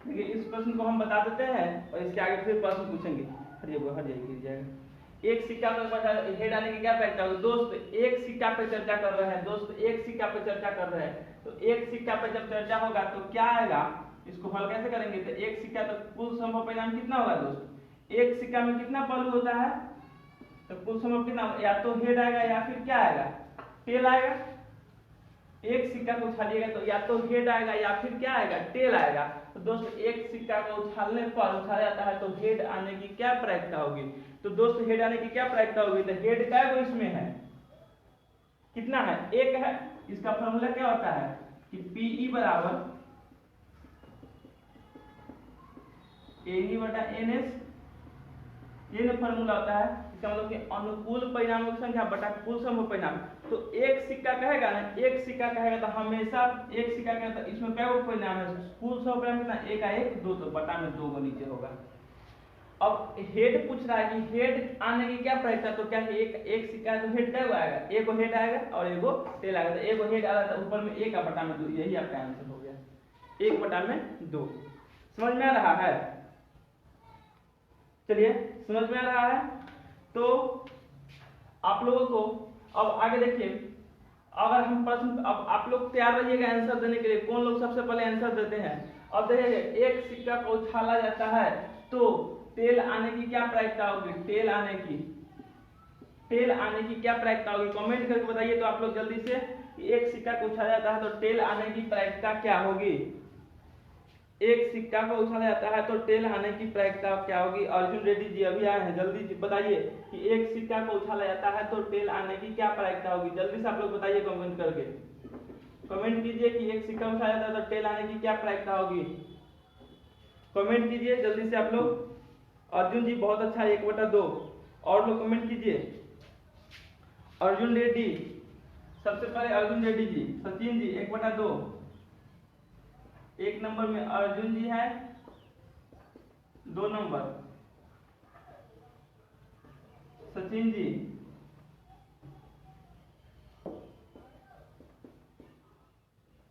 देखिए इस प्रश्न को हम बता देते हैं और इसके आगे फिर प्रश्न पूछेंगे। हट जाएगा गिर जाएगा। एक सिक्का पर हेड आने की क्या प्रायिकता होगी। दोस्त एक सिक्का पे चर्चा कर रहे हैं, तो एक सिक्का पे जब चर्चा होगा तो क्या आएगा, इसको हल कैसे करेंगे, तो एक सिक्का तो कुल संभव परिणाम कितना होगा दोस्त, एक सिक्का में कितना पहलू होता है, तो कुल सम ऑफ कितना, या तो हेड आएगा या फिर क्या आएगा, टेल आएगा। एक सिक्का को उछालिएगा तो या तो हेड आएगा या फिर क्या आएगा, टेल आएगा। तो दोस्त एक सिक्का को उछालने पर उछाला जाता है तो हेड आने की क्या प्रायिकता होगी, तो दोस्त हेड आने की क्या प्रायिकता होगी, तो हेड क्या है इसमें है, कितना है, एक है। इसका फॉर्मूला क्या होता है कि पीई बराबर एनी बटा एनएस, ये फॉर्मूला होता है। इसका मतलब कि अनुकूल परिणामों की संख्या बटा कुल सम परिणाम। तो एक सिक्का कहेगा ना, एक सिक्का कहेगा तो हमेशा एक सिक्का कहेगा तो इसमें क्या परिणाम है, कुल सम परिणाम कितना, एक का एक, दो, तो बटा में दो को नीचे होगा। अब हेड पूछ रहा है कि हेड आने की क्या प्रायिकता, तो क्या एक सिक्का है तो हेड क्या आएगा, एक को हेड आएगा और एक को टेल आएगा। तो एक को हेड आ रहा था ऊपर में एक का बटा में दो, यही आपका आंसर हो गया, एक बटा में दो। समझ में आ रहा है, चलिए समझ में आ रहा है। तो आप लोगों को अब आगे देखिए, अगर हम प्रश्न, अब आप लोग तैयार रहिएगा आंसर देने के लिए। कौन लोग सबसे पहले आंसर देते हैं, अब देखिए एक सिक्का को उछाला जाता है तो टेल आने की क्या प्रायिकता होगी, टेल आने की क्या प्रायिकता होगी, कमेंट करके बताइए तो आप लोग जल्दी से। एक सिक्का को उछाला जाता है तो टेल आने की प्रायिकता क्या होगी, एक सिक्का को उछाला जाता है तो टेल आने की प्रायिकता क्या होगी। अर्जुन रेड्डी जी अभी आए हैं, जल्दी बताइए कि एक सिक्का को उछाला जाता है तो टेल आने की क्या प्रायिकता होगी, जल्दी से आप लोग बताइए कमेंट करके, कमेंट कीजिए कि एक सिक्का उछाला जाता है तो टेल आने की क्या प्रायिकता होगी, कमेंट कीजिए जल्दी से आप लोग। अर्जुन जी बहुत अच्छा, 1/2। और लोग कमेंट कीजिए। अर्जुन रेड्डी सबसे पहले, अर्जुन रेड्डी जी, सचिन जी 1/2, एक नंबर में अर्जुन जी है, 2 नंबर सचिन जी,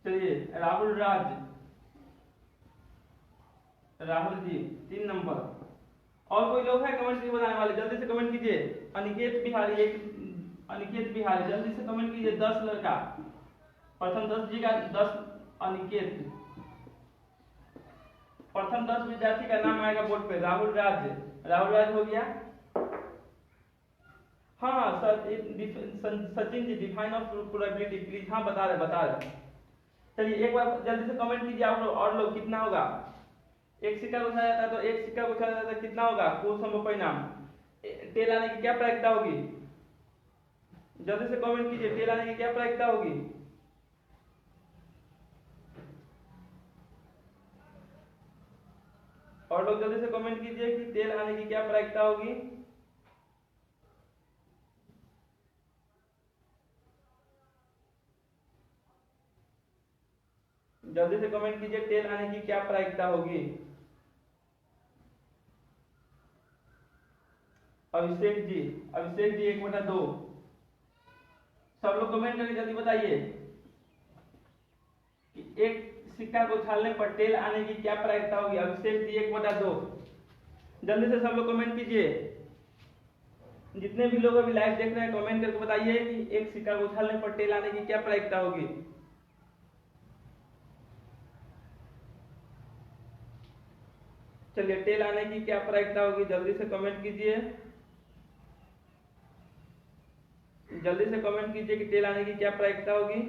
चलिए राहुल जी 3 नंबर। और कोई लोग है कमेंट से बताने वाले, जल्दी से कमेंट कीजिए। अनिकेत बिहारी जल्दी से कमेंट कीजिए, 10 लड़का, प्रथम 10 जी का 10 अनिकेत, प्रथम 10 विद्यार्थी का नाम आएगा बोर्ड पे, राहुल राज हो गया। हाँ Sachin ji define of probability please, हाँ बता रहे। चलिए एक बार जल्दी से कमेंट कीजिए आप लोग, और लोग कितना होगा, एक सिक्का को उछाला जाता है तो एक सिक्का को उछाला जाता है कितना होगा, कुल सम परिणाम, टेल आने की क्या प्रायिकता होगी, जल्दी से कमेंट कीजिए, टेल आने की क्या प्रायिकता होगी। और लोग जल्दी से कमेंट कीजिए कि टेल आने की क्या प्रायिकता होगी। जल्दी से कमेंट कीजिए, टेल आने की क्या प्रायिकता होगी। अभिषेक जी 1/2, सब लोग कमेंट करके जल्दी बताइए कि एक सिक्का को उछालने पर टेल आने की क्या प्रायिकता होगी। अभिषेक जी 1/2, जल्दी से सब लोग कमेंट कीजिए। जितने भी लोग अभी लाइव देख रहे हैं कमेंट करके बताइए कि एक सिक्का को उछालने पर टेल आने की क्या प्रायिकता होगी। चलिए टेल आने की क्या प्रायिकता होगी, जल्दी से कमेंट कीजिए, जल्दी से कमेंट कीजिए कि टेल आने की क्या प्रायिकता होगी।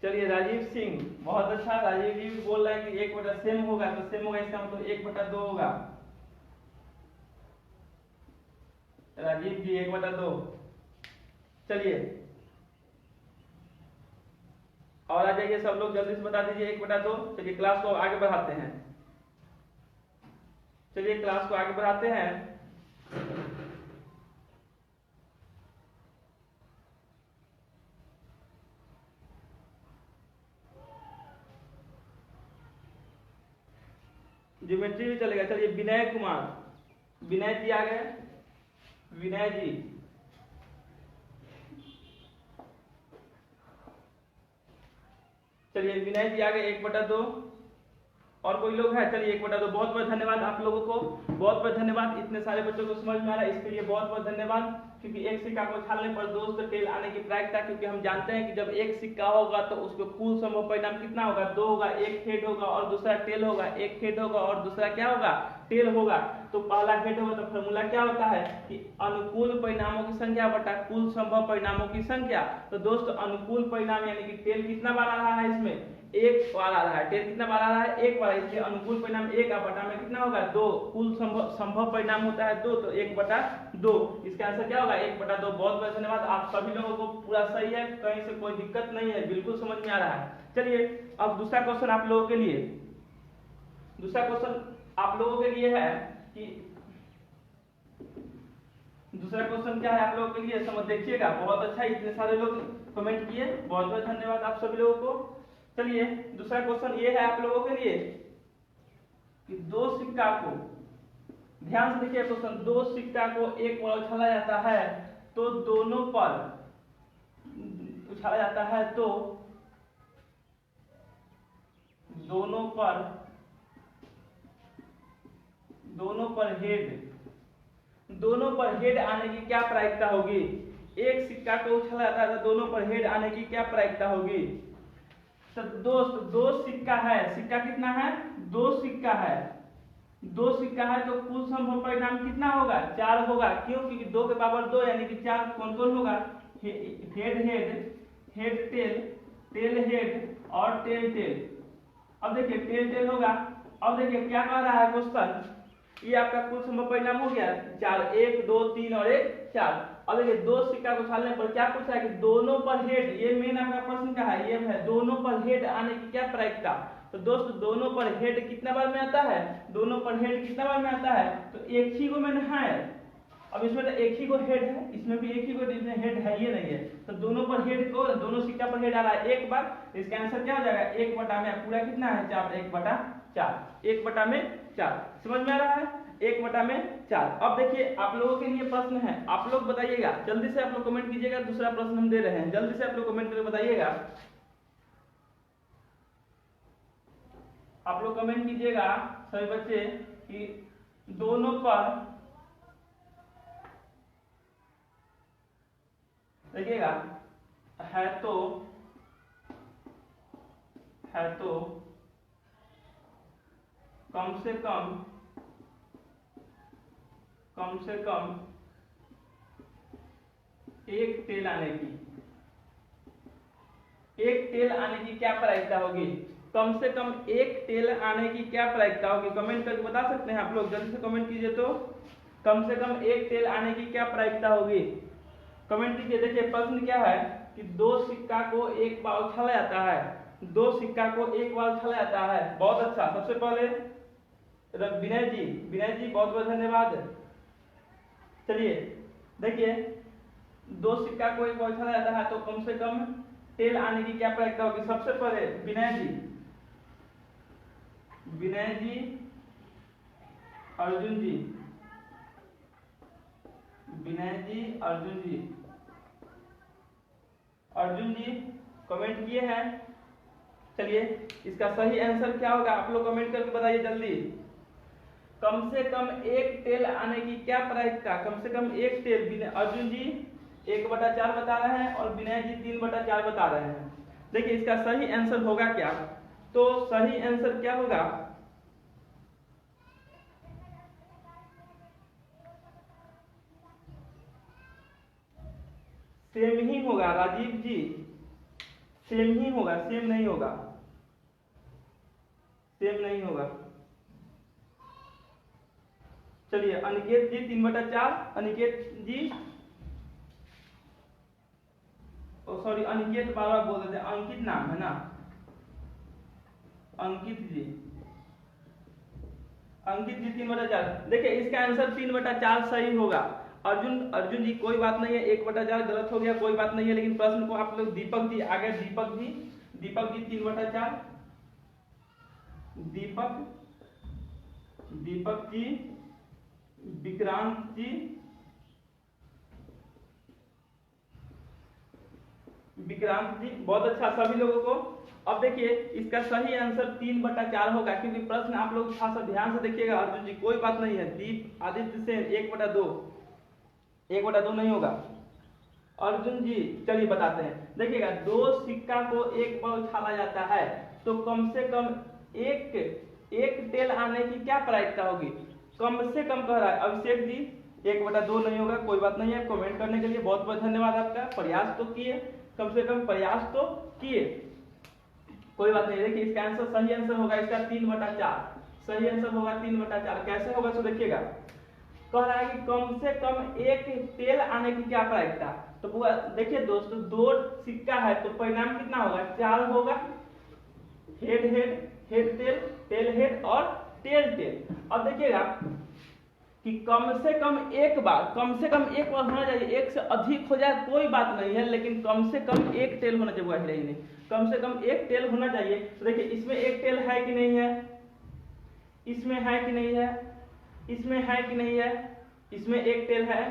चलिए राजीव सिंह बहुत अच्छा, राजीव जी भी बोल रहे हैं कि 1/, सेम होगा तो सेम होगा, इसका मतलब 1/2 होगा। राजीव जी 1/2, चलिए और आ जाइए सब लोग जल्दी से बता दीजिए 1/2। चलिए क्लास को आगे बढ़ाते हैं, ज्योमेट्री भी चलेगा। चलिए विनय कुमार, विनय जी आ गए, विनय जी चलिए विनय जी आ गए 1/2। और कोई लोग है, चलिए 1/2। बहुत बहुत धन्यवाद आप लोगों को, बहुत बहुत धन्यवाद, इतने सारे बच्चों को समझ में आ रहा है इसके लिए बहुत बहुत धन्यवाद। क्योंकि एक सिक्का को उछालने पर दोस्त टेल आने की प्रायिकता, क्योंकि हम जानते हैं कि जब एक सिक्का होगा तो उसको कुल संभव परिणाम कितना होगा, 2 होगा, एक हेड होगा और दूसरा टेल होगा, एक हेड होगा और दूसरा क्या होगा, टेल होगा। तो पहला हेड होगा तो फॉर्मूला क्या होता है कि अनुकूल परिणामों की संख्या बटा कुल संभव परिणामों की संख्या। तो दोस्त अनुकूल परिणाम यानी कि टेल कितना बार आ रहा है, इसमें एक बार आ रहा है, टेल कितना बार आ रहा है, एक बार, इसलिए अनुकूल परिणाम 1 बटा में कितना होगा 2, कुल संभव परिणाम होता है 2, तो 1/2। इसका आंसर क्या होगा 1/2। बहुत बहुत धन्यवाद, आप सभी लोगों को पूरा सही है, कहीं से कोई दिक्कत नहीं है, बिल्कुल समझ में आ रहा है। चलिए अब दूसरा क्वेश्चन आप लोगों के लिए, दूसरा क्वेश्चन आप लोगों के लिए है कि दूसरा क्वेश्चन क्या है आप लोगों के लिए, समझ देखिएगा। बहुत अच्छा, इतने सारे लोग कमेंट किए, बहुत बहुत धन्यवाद आप सभी लोगों को। चलिए दूसरा क्वेश्चन ये है आप लोगों के लिए कि दो सिक्का को, ध्यान से देखिए क्वेश्चन, दो सिक्का को एक बार उछाला जाता है तो दोनों पर उछाला जाता है तो दोनों पर हेड आने की क्या प्रायिकता होगी। एक सिक्का को उछाला जाता है तो दोनों पर हेड आने की क्या प्रायिकता होगी। तो दोस्त दो सिक्का है, सिक्का कितना है, दो सिक्का है, दो सिक्का है तो कुल संभव परिणाम कितना होगा, 4 होगा। क्यों, क्योंकि 2 के पावर 2 यानी कि 4 कौन कौन होगा, head head, head tail, tail head और टेल टेल। अब देखिए टेल टेल होगा। अब देखिए क्या कह रहा है क्वेश्चन, ये आपका कुल संभव परिणाम हो गया 4, 1 2 3 और 1 4। अब देखिए दो सिक्का को उछालने पर क्या पूछा है कि दोनों पर हेड, ये मेन आपका प्रश्न का है, ये है दोनों पर हेड आने की क्या प्रायिकता। तो दोस्त दोनों पर हेड कितना बार में आता है, दोनों पर हेड कितना बार में आता है, तो एक ही को मैंने है। अब इसमें तो एक ही को हेड है, इसमें भी एक ही को हेड है, ये नहीं है। तो दोनों पर हेड को, दोनों सिक्का पर हेड आ रहा है एक बार, इसका आंसर क्या हो जाएगा 1/में, पूरा कितना है 4, 1/4, 1/4। समझ में आ रहा है, 1/4। अब देखिए आप लोगों के लिए प्रश्न है, आप लोग बताइएगा, जल्दी से आप लोग कमेंट कीजिएगा। दूसरा प्रश्न हम दे रहे हैं, जल्दी से आप लोग कमेंट करके बताइएगा। आप लोग कमेंट कीजिएगा सभी बच्चे कि दोनों पर, देखिएगा, है तो कम से कम एक टेल आने की क्या प्रायिकता होगी। कम से कम एक टेल आने की क्या प्रायिकता होगी, कमेंट करके बता सकते हैं आप लोग, जल्दी से कमेंट कीजिए। तो कम से कम एक टेल आने की क्या प्रायिकता होगी, कमेंट कीजिए। देखिए प्रश्न क्या है कि दो सिक्का को एक बार उछाला जाता है, दो सिक्का को एक बार उछाला जाता है। बहुत अच्छा, सबसे पहले विनय जी बहुत बहुत धन्यवाद। चलिए देखिए दो सिक्का को एक बार उछाला जाता है तो कम से कम टेल आने की क्या प्रायिकता होगी। सबसे पहले विनय जी, अर्जुन जी, विनय जी, अर्जुन जी कमेंट किए हैं। चलिए इसका सही आंसर क्या होगा आप लोग कमेंट करके बताइए जल्दी। कम से कम एक टेल आने की क्या प्रायिकता, कम से कम एक टेल, अर्जुन जी 1/4 बता रहे हैं और विनय जी 3/4 बता रहे हैं। देखिए इसका सही आंसर होगा क्या, तो सही आंसर क्या होगा, सेम ही होगा राजीव जी, सेम ही होगा, सेम नहीं होगा, सेम नहीं होगा। चलिए अनिकेत जी 3/4, अनिकेत जी, सॉरी अनिकेत बार बार बोल रहे थे, अंकित नाम है ना, अंकित जी 3/4। देखिए इसका आंसर 3/4 सही होगा। अर्जुन जी कोई बात नहीं है, 1/4 गलत हो गया, कोई बात नहीं है, लेकिन प्रश्न को आप लोग दीपक जी आगे, दीपक जी 3/4, दीपक जी, विक्रांत जी, बहुत अच्छा सभी लोगों को। अब देखिए इसका सही आंसर 3/4 होगा, क्योंकि प्रश्न आप लोग थोड़ा सा ध्यान से देखिएगा। अर्जुन जी कोई बात नहीं है, दीप आदित्य सेन 1/2, 1/2 नहीं होगा। अर्जुन जी चलिए बताते हैं, देखिएगा 2 सिक्का को एक बार उछाला जाता है तो कम से कम एक टेल आने की क्या प्रायिकता होगी, कम से कम कह रहा है अभिषेक जी। 1/2 नहीं होगा, कोई बात नहीं है। कमेंट करने के लिए बहुत बहुत धन्यवाद आपका, प्रयास तो किए, कम से कम प्रयास तो किए, कोई बात नहीं। देखिए इसका आंसर, सही आंसर होगा इसका 3/4, सही आंसर होगा 3/4। कैसे होगा तो देखिएगा, कह रहा है कि कम से कम एक टेल आने की क्या प्रायिकता। तो देखिए दोस्तों 2 सिक्का है तो परिणाम कितना होगा, 4 होगा। Head head, head tail, tail head और टेल टेल। अब देखिएगा कि कम से कम एक बार होना चाहिए, एक से अधिक हो जाए कोई बात नहीं है, लेकिन कम से कम एक टेल होना चाहिए, वही नहीं, कम से कम एक टेल होना चाहिए। तो देखिए इसमें एक टेल है कि नहीं है, इसमें है कि नहीं है, इसमें है कि नहीं है, इसमें एक टेल है,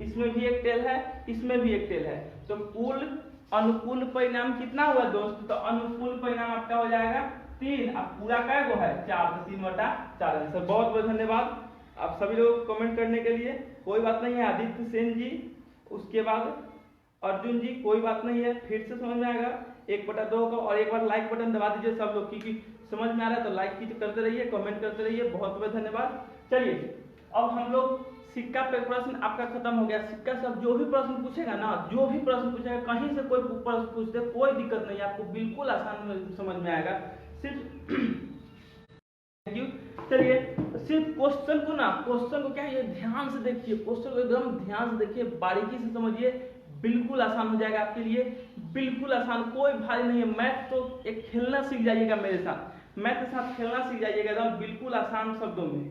इसमें भी एक टेल है, इसमें भी एक टेल है। तो कुल अनुकूल परिणाम कितना हुआ दोस्त, तो अनुकूल परिणाम आपका हो जाएगा 3। अब पूरा क्या गो है 4, तो 3/4 आंसर। बहुत बहुत धन्यवाद आप सभी लोग कमेंट करने के लिए, कोई बात नहीं है। आदित्य सेन जी, उसके बाद अर्जुन जी, कोई बात नहीं है, फिर से समझ में आएगा 1/2 का। और एक बार लाइक बटन दबा दीजिए सब लोग, क्योंकि समझ में आ रहा है तो लाइक की करते रहिए, कमेंट करते रहिए, बहुत बहुत धन्यवाद। चलिए अब हम लोग सिक्का पे प्रश्न आपका खत्म हो गया। सिक्का सब जो भी प्रश्न पूछेगा ना, जो भी प्रश्न पूछेगा, कहीं से कोई प्रश्न पूछ दे, कोई दिक्कत नहीं है, आपको बिल्कुल आसान समझ में आएगा। सिर्फ चलिए सिर्फ क्वेश्चन को क्या ये ध्यान से देखिए, क्वेश्चन को एकदम ध्यान से देखिए, बारीकी से समझिए, बिल्कुल आसान हो जाएगा आपके लिए, बिल्कुल आसान, कोई भारी नहीं है। मैथ तो एक खेलना सीख जाइएगा मेरे साथ, मैथ के साथ खेलना सीख जाइएगा एकदम बिल्कुल आसान शब्दों में।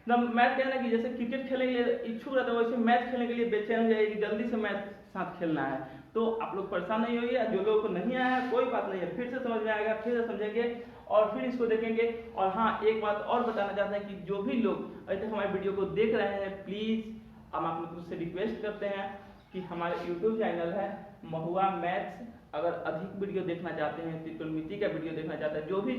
मैथ कहना कि जैसे क्रिकेट खेलने के लिए इच्छुक रहता है, वैसे मैथ खेलने के लिए बेचैन हो जाएगी, जल्दी से मैथ साथ खेलना है। तो आप लोग परेशान नहीं होइए, जो लोगों को नहीं आया है कोई बात नहीं है, फिर से समझ में आएगा, फिर से समझेंगे और फिर इसको देखेंगे। और हाँ, एक बात और बताना चाहते हैं कि जो भी लोग अभी तक हमारे वीडियो को देख रहे हैं, प्लीज हम आप लोगों से रिक्वेस्ट करते हैं कि हमारे यूट्यूब चैनल है महुआ मैथ्स, अगर अधिक वीडियो देखना चाहते हैं, त्रिकोणमिति का वीडियो देखना चाहते हैं, जो भी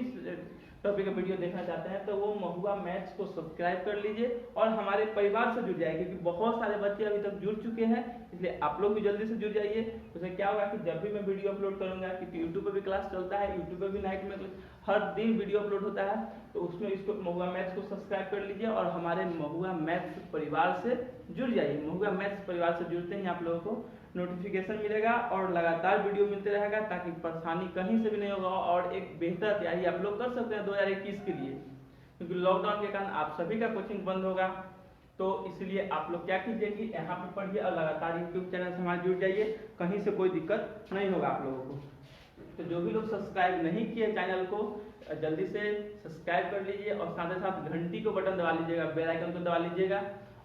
टॉपिक का वीडियो देखना चाहते हैं, तो वो महुआ मैथ्स को सब्सक्राइब कर लीजिए और हमारे परिवार से जुड़ जाइए, क्योंकि बहुत सारे बच्चे अभी तक जुड़ चुके हैं, इसलिए आप लोग भी जल्दी से जुड़ जाइए। उससे क्या होगा कि जब भी मैं वीडियो अपलोड करूंगा, क्योंकि यूट्यूब पर भी क्लास चलता है, यूट्यूब पर भी नाइट में हर दिन वीडियो अपलोड होता है, तो उसमें इसको महुआ मैथ्स को सब्सक्राइब कर लीजिए और हमारे महुआ मैथ्स परिवार से जुड़ जाइए। महुआ मैथ्स परिवार से जुड़ते ही आप लोगों को नोटिफिकेशन मिलेगा और लगातार वीडियो मिलते रहेगा, ताकि परेशानी कहीं से भी नहीं होगा और एक बेहतर तैयारी आप लोग कर सकते हैं 2021 के लिए। क्योंकि लॉकडाउन के कारण आप सभी का कोचिंग बंद होगा, तो इसलिए आप लोग क्या कीजिए कि यहाँ पे पढ़िए और लगातार यूट्यूब चैनल से हमारे जुड़ जाइए, कहीं से कोई दिक्कत नहीं होगा आप लोगों को। तो जो भी लोग सब्सक्राइब नहीं किए चैनल को, जल्दी से सब्सक्राइब कर लीजिए और साथ ही साथ घंटी को बटन दबा लीजिएगा, बेल आइकन को दबा लीजिएगा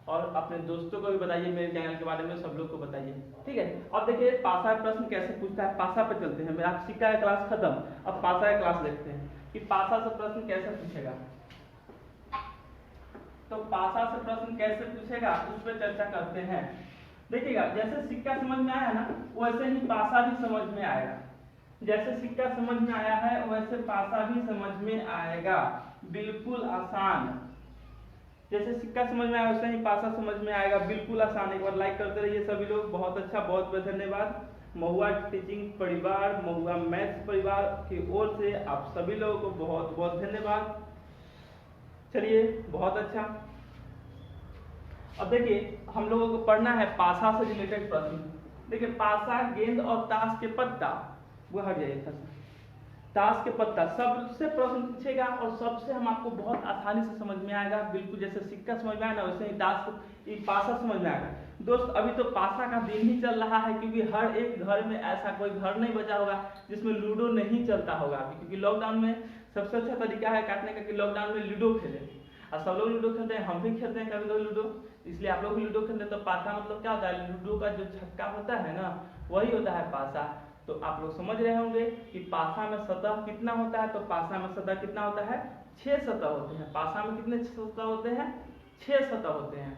और अपने दोस्तों को भी बताइए मेरे चैनल के बारे में, सब लोग को बताइए, ठीक है। अब देखिए पासा प्रश्न कैसे पूछता है, पासा पे चलते हैं। मेरा सिक्का का क्लास खत्म, अब पासा का क्लास देखते हैं कि पासा से प्रश्न कैसे पूछेगा। तो पासा से प्रश्न कैसे पूछेगा उस पर चर्चा करते हैं। देखिएगा जैसे सिक्का समझ में आया ना, वैसे ही पासा भी समझ में आएगा। जैसे सिक्का समझ में आया है वैसे पासा भी समझ में आएगा, बिल्कुल आसान। जैसे सिक्का समझ में आया वैसे ही पासा समझ में आएगा, बिल्कुल आसान। एक बार लाइक करते रहिए सभी लोग, बहुत अच्छा, बहुत बहुत धन्यवाद। महुआ टीचिंग परिवार, महुआ मैथ्स परिवार की ओर से आप सभी लोगों को बहुत बहुत धन्यवाद। चलिए बहुत अच्छा। अब देखिए हम लोगों को पढ़ना है पासा से रिलेटेड प्रश्न। देखिए पासा, गेंद और ताश के पत्ता, वो हट जाइए था, ताश के पत्ता सबसे प्रश्न पूछेगा और सबसे हम आपको बहुत आसानी से समझ में आएगा। बिल्कुल जैसे सिक्का समझ में आया ना, वैसे ही पासा समझ में आएगा। दोस्त अभी तो पासा का दिन ही चल रहा है, क्योंकि हर एक घर में ऐसा कोई घर नहीं बचा होगा जिसमें लूडो नहीं चलता होगा अभी, क्योंकि लॉकडाउन में सबसे अच्छा तरीका है काटने का कि लॉकडाउन में लूडो खेले। और सब लोग लूडो खेलते हैं, हम भी खेलते हैं कभी कभी लूडो, इसलिए आप लोग भी लूडो खेलते हैं। तो पासा मतलब क्या होता है, लूडो का जो छक्का होता है ना, वही होता है पासा। तो आप लोग समझ रहे होंगे कि पासा में सतह कितना होता है। तो पासा में सतह कितना होता है, 6 सतह होते हैं। पासा में कितने सतह होते हैं, 6 सतह होते हैं।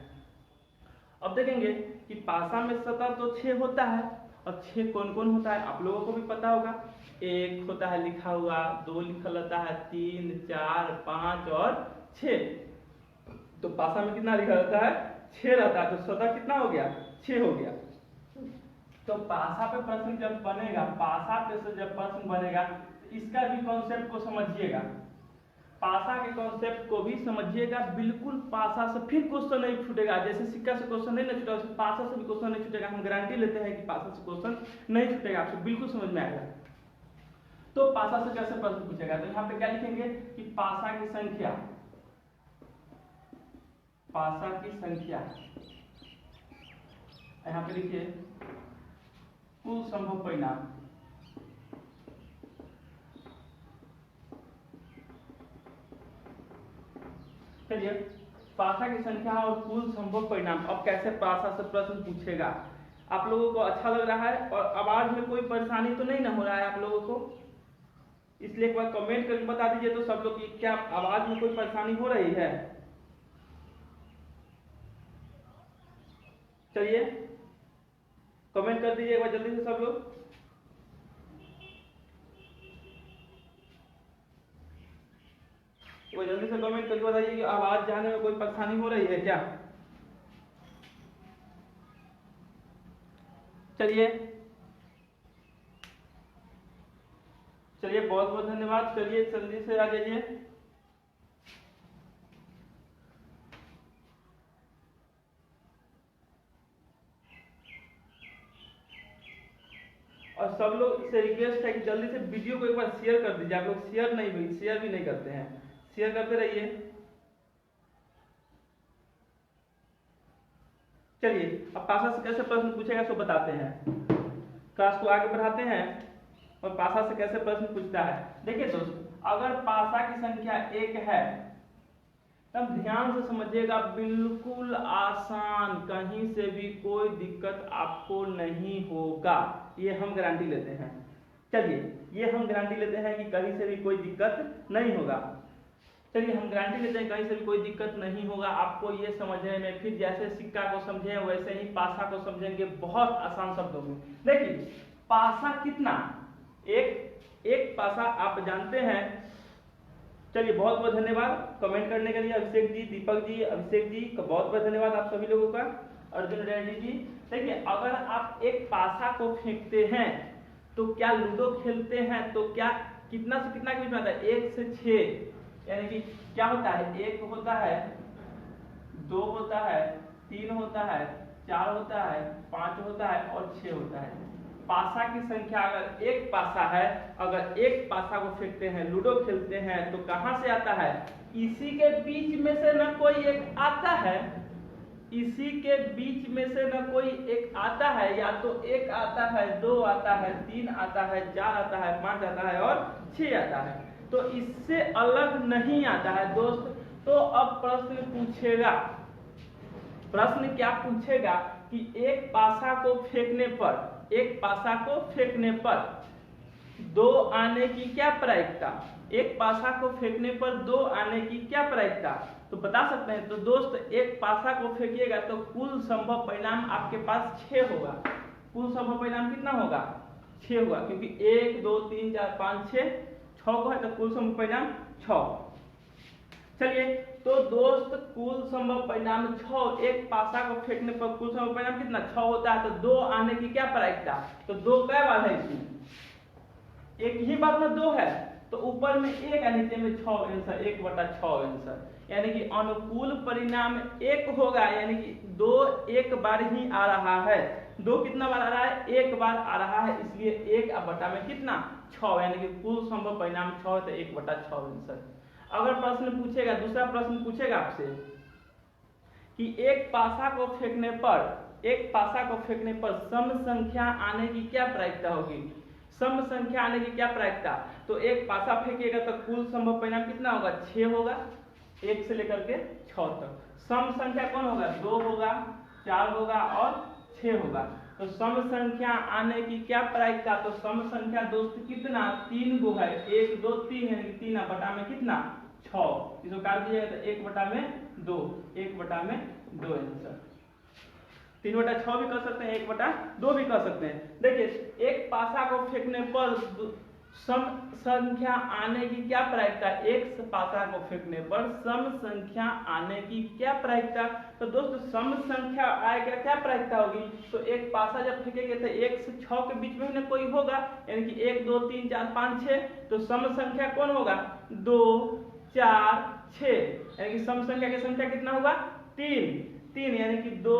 अब देखेंगे कि पासा में सतह तो 6 होता है, और 6 कौन कौन होता है आप लोगों को भी पता होगा। 1 होता है लिखा हुआ, 2 लिखा रहता है, 3, 4, 5 और 6। तो पासा में कितना लिखा रहता है, 6 रहता है। तो सतह कितना हो गया, 6 हो गया। तो पासा पे प्रश्न जब बनेगा, पासा पे से जब प्रश्न बनेगा इसका भी कॉन्सेप्ट को समझिएगा, पासा के कॉन्सेप्ट को भी समझिएगा। बिल्कुल पासा से फिर क्वेश्चन नहीं छूटेगा, जैसे सिक्का से क्वेश्चन नहीं छूटेगा वैसे पासा से भी क्वेश्चन नहीं छूटेगा। हम गारंटी लेते हैं कि पासा से क्वेश्चन नहीं छूटेगा, आपसे बिल्कुल समझ में आएगा। तो पासा से कैसे प्रश्न पूछेगा, तो यहाँ पे क्या लिखेंगे कि पासा की संख्या, पासा की संख्या, यहाँ पे लिखिए कुल संभव परिणाम। चलिए, पासा की संख्या और कुल संभव परिणाम। अब कैसे पासा से प्रश्न पूछेगा, आप लोगों को अच्छा लग रहा है और आवाज में कोई परेशानी तो नहीं ना हो रहा है आप लोगों को, इसलिए एक बार कमेंट करके बता दीजिए तो सब लोग की क्या आवाज में कोई परेशानी हो रही है। चलिए कमेंट कर दीजिए एक बार जल्दी से सब लोग। वो जल्दी से कमेंट करके बताइए कि आवाज जाने में कोई परेशानी हो रही है क्या। चलिए चलिए, बहुत बहुत धन्यवाद। चलिए जल्दी से आ जाइए। और सब लोग से रिक्वेस्ट है कि जल्दी से वीडियो को एक बार शेयर कर दीजिए। आप लोग शेयर भी नहीं करते हैं, शेयर करते रहिए। चलिए, अब पासा से कैसे प्रश्न पूछेगा सो बताते हैं। क्लास को आगे बढ़ाते हैं और पासा से कैसे प्रश्न पूछता है। देखिए दोस्त, अगर पासा की संख्या 1 है तब ध्यान से समझिएगा, बिल्कुल आसान, कहीं से भी कोई दिक्कत आपको नहीं होगा, ये हम गारंटी लेते हैं। चलिए, ये हम गारंटी लेते हैं कि कहीं से भी कोई दिक्कत नहीं होगा। चलिए, हम गारंटी लेते हैं कहीं से भी कोई दिक्कत नहीं होगा आपको ये समझने में। फिर जैसे सिक्का को समझे वैसे ही पासा को समझेंगे, बहुत आसान शब्दों में। देखिए, पासा कितना, एक पासा आप जानते हैं। चलिए, बहुत बहुत धन्यवाद कमेंट करने के लिए अभिषेक जी, दीपक जी, अभिषेक जी का बहुत बहुत धन्यवाद आप सभी लोगों का, अर्जुन रेड्डी जी। देखिए, अगर आप एक पासा को फेंकते हैं तो क्या लूडो खेलते हैं तो क्या कितना से कितना के बीच में आता है, 1 से 6, यानी कि क्या होता है, 1 होता है, 2 होता है, 3 होता है, 4 होता है, 5 होता है और 6 होता है। पासा की संख्या अगर एक पासा है, अगर एक पासा को फेंकते हैं, लूडो खेलते हैं तो कहां से आता है, इसी के बीच में से न कोई एक आता है, इसी के बीच में से न कोई एक आता है। या तो 1 आता है, 2 आता है, 3 आता है, 4 आता है, 5 आता है और 6 आता है, तो इससे अलग नहीं आता है दोस्त। तो अब प्रश्न पूछेगा, प्रश्न क्या पूछेगा कि एक पासा को फेंकने पर, एक पासा को फेंकने पर 2 आने की क्या प्रायिकता, एक पासा को फेंकने पर 2 आने की क्या प्रायिकता, तो बता सकते हैं। तो दोस्त, एक पासा को फेंकिएगा तो कुल संभव परिणाम आपके पास 6 होगा। कुल संभव परिणाम कितना होगा, 6 होगा, क्योंकि 1 2 3 4 5 6 को है तो कुल संभव परिणाम 6। चलिए, तो दोस्त कुल संभव परिणाम 6, एक पासा को फेंकने पर कुल संभव परिणाम कितना 6 होता है। तो 2 आने की क्या प्रायिकता, तो 2 कै बार है इसमें, एक ही बार में 2 है, तो ऊपर में 1 है, नीचे में 6 आंसर, 1/6 आंसर, यानी कि अनुकूल परिणाम 1 होगा, यानी कि 2 एक बार ही आ रहा है। 2 कितना बार आ रहा है, 1 बार आ रहा है, इसलिए 1 में कितना 6, यानी कि कुल संभव परिणाम 6 तो 1/6 आंसर। अगर प्रश्न पूछेगा, दूसरा प्रश्न पूछेगा आपसे कि एक पासा को फेंकने पर, एक पासा को फेंकने पर सम संख्या आने की क्या प्रायिकता होगी, सम संख्या आने की क्या प्रायिकता, तो एक पासा फेंकेगा तो कुल संभव परिणाम कितना होगा, 6 होगा, 1 से लेकर के 6 तक। सम संख्या कौन होगा, 2 होगा, 4 होगा और 6 होगा। तो सम संख्या आने की क्या प्रायिकता, तो सम संख्या दोस्त कितना, 3 गो है, 1 2 3 है, 3 बटा में कितना 6, इसको काट दिया तो 1/2, 1/2 आंसर। 3/6 भी कर सकते हैं, 1/2 भी कर सकते हैं। देखिए, एक पासा को फेंकने पर सम संख्या आने की क्या प्रायिकता, एक पासा को फेंकने पर सम संख्या आने की क्या प्रायिकता। तो दोस्तों सम संख्या आएगा क्या प्रायिकता होगी, तो एक पासा जब फेंकेंगे तो 1 से 6 के बीच में ना कोई होगा, यानी कि 1 2 3 4 5 6, तो सम संख्या कौन होगा 2 4 6, यानी कि सम संख्या की संख्या कितना होगा 3, यानी कि 2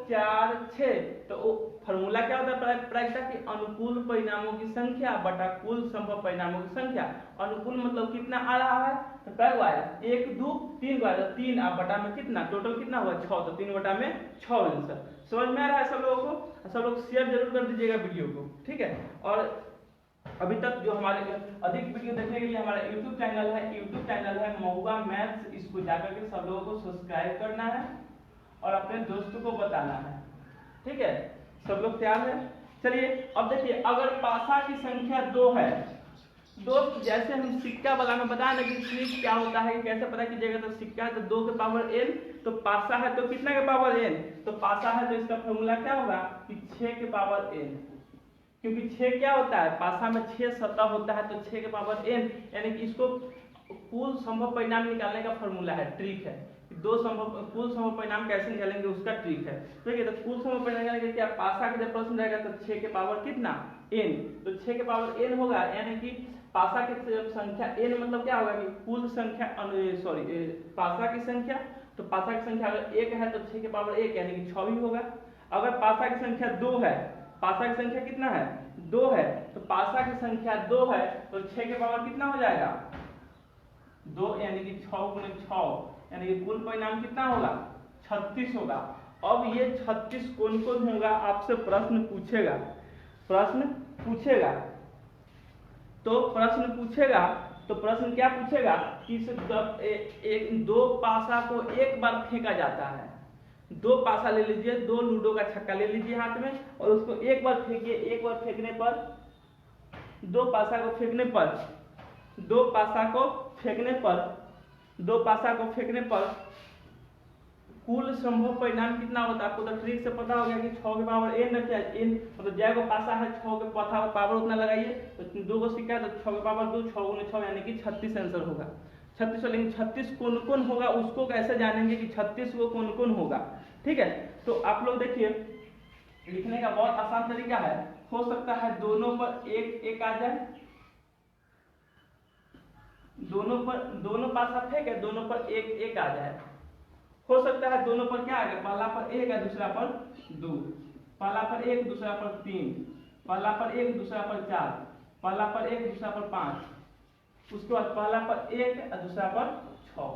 4 6। तो फॉर्मूला क्या होता है प्रायिकता की, अनुकूल परिणामों की संख्या बटा कुल संभव परिणामों की संख्या। अनुकूल मतलब कितना आ रहा है, तो क्या हुआ है 1 2 3 हुआ, 3 आप बटा में कितना टोटल कितना हुआ 6, तो 3 बटा में 6 आंसर। समझ में आ रहा है सब लोगों को, सब लोग शेयर जरूर कर दीजिएगा वीडियो को, ठीक है। और अभी तक जो हमारे अधिक वीडियो देखने के लिए हमारा यूट्यूब चैनल है महुआ मैथ्स, इसको जाकर के सब लोगों को सब्सक्राइब करना है और अपने दोस्तों को बताना है, ठीक है। सब लोग तैयार है। चलिए अब देखिए, अगर पासा की संख्या 2 है दोस्त, जैसे हम सिक्का वाला में बताया ना कि ट्रिक क्या होता है, कैसे पता कीजिएगा, तो सिक्का है तो 2 के पावर n, तो पासा है तो कितना के पावर n, तो पासा है तो इसका फॉर्मूला क्या होगा कि 6 के पावर n, क्योंकि 6 क्या होता है पासा में 6 सतह होता है, तो 6 के पावर n, यानी कि इसको कुल संभव परिणाम निकालने का फॉर्मूला है, ट्रिक है। कुल संभव परिणाम कैसे निकालेंगे उसका ट्रिक है, ठीक है। तो कुल संभव परिणाम निकालेंगे क्या, पासा का जब प्रश्न रहेगा तो 6 के पावर कितना n, तो 6 के पावर n होगा, यानी कि पासा की संख्या n मतलब क्या होगा कि कुल संख्या पासा की संख्या, तो पासा की संख्या अगर 1 है तो 6 के पावर 1 यानी कि 6 भी होगा। अगर पासा की संख्या 2 है, पासा की संख्या कितना है 2 है, तो पासा की संख्या 2 है तो 6 के पावर कितना हो जाएगा 2, यानी कि 6 गुणे 6, यानी कि कुल परिणाम कितना होगा 36 होगा। अब ये 36 कौन कौन होगा आपसे प्रश्न पूछेगा, तो प्रश्न क्या पूछेगा कि एक 2 पासा को एक बार फेंका जाता है, 2 पासा ले लीजिए, 2 लूडो का छक्का ले लीजिए हाथ में और उसको एक बार फेंकिए, एक बार फेंकने पर 2 पासा को फेंकने पर कुल संभव परिणाम कितना होता है, आपको तो ट्रिक से पता हो गया कि 6 के पावर n रखिए, n मतलब जय को पासा है 6 के पावर उतना लगाइए, तो 2 को सिक्का है तो 6 के पावर 2, 6 गुने 6 यानी कि 36 आंसर होगा। 36, लेकिन 36 कौन कौन होगा उसको कैसे जानेंगे कि 36 को कौन कौन होगा, ठीक है। तो आप लोग देखिए लिखने का बहुत आसान तरीका है, हो सकता है दोनों पर एक एक आ जाए, दोनों पासा फेंके, दोनों पर एक एक आ जाए, हो सकता है दोनों पर क्या आ गया, पहला पर 1 है दूसरा पर 2, पहला पर 1 दूसरा पर 3, पहला पर 1 दूसरा पर 4, पहला पर 1 दूसरा पर 5, उसके बाद पहला पर 1 और दूसरा पर 6।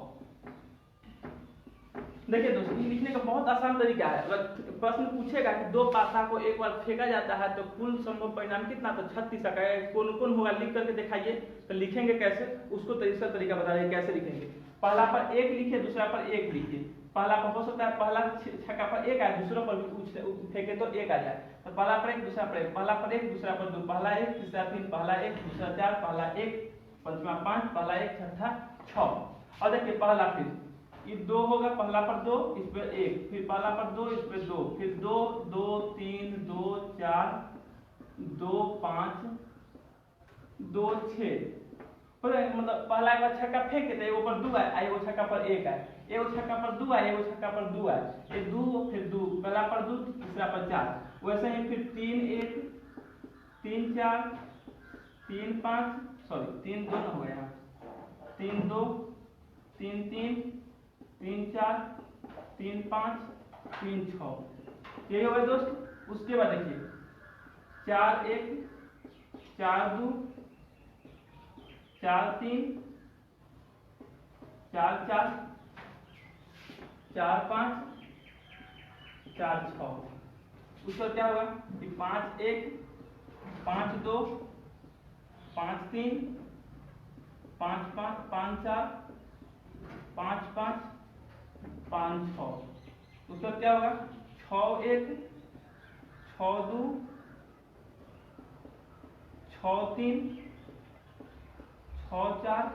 देखिए दोस्तों ये लिखने का बहुत आसान तरीका है। अगर प्रश्न पूछेगा कि 2 पासा को एक बार फेंका जाता है तो कुल संभव परिणाम कितना, तो 36 आएगा, कौन कौन होगा लिख करके दिखाइए। तो लिखेंगे कैसे उसको तीसरा तरीका बता रहे कैसे लिखेंगे। पहला पर 1 लिखिए, दूसरा पर 1 लिखिए, पहला पर हो सकता है पहला छक्का पर 1 आए, दूसरा पर भी फेंके तो 1 आ जाए, तो पहला पर 1 दूसरा पर 1, पहला पर 1 दूसरा पर 2, पहला 1 तीसरा 3, पहला 1 दूसरा 4, पहला 1 पंचमा 5, पहला 1 छठा 6। और देखिए पहला फिर ये 2 होगा, पहला पर 2 इस पर 1, फिर पहला पर 2 इस पर 2, फिर 2 2 3 2 4 2 5 2 6, मतलब पहला एक बार छक्का फेंक के एगो पर 2 आए, एगो छक्का पर 1 आए, एगो छक्का पर 2 आए, एगो छक्का पर 2 आए, ये 2 फिर 2, पहला पर 2 दूसरा पर 4, वैसे ही फिर 3 1 3 4 3 5 3 2 हो गया, 3 2 3 3 3 4 3 5 3 6, यही होगा दोस्त। उसके बाद देखिए 4 1 4 2 4 3 4 4 4 5 4 6, उसका क्या होगा कि 5 1 5 2 5 3 5 5 5 4 5 5 5 6, उसका क्या होगा 6 1 6 2 6 3 6 4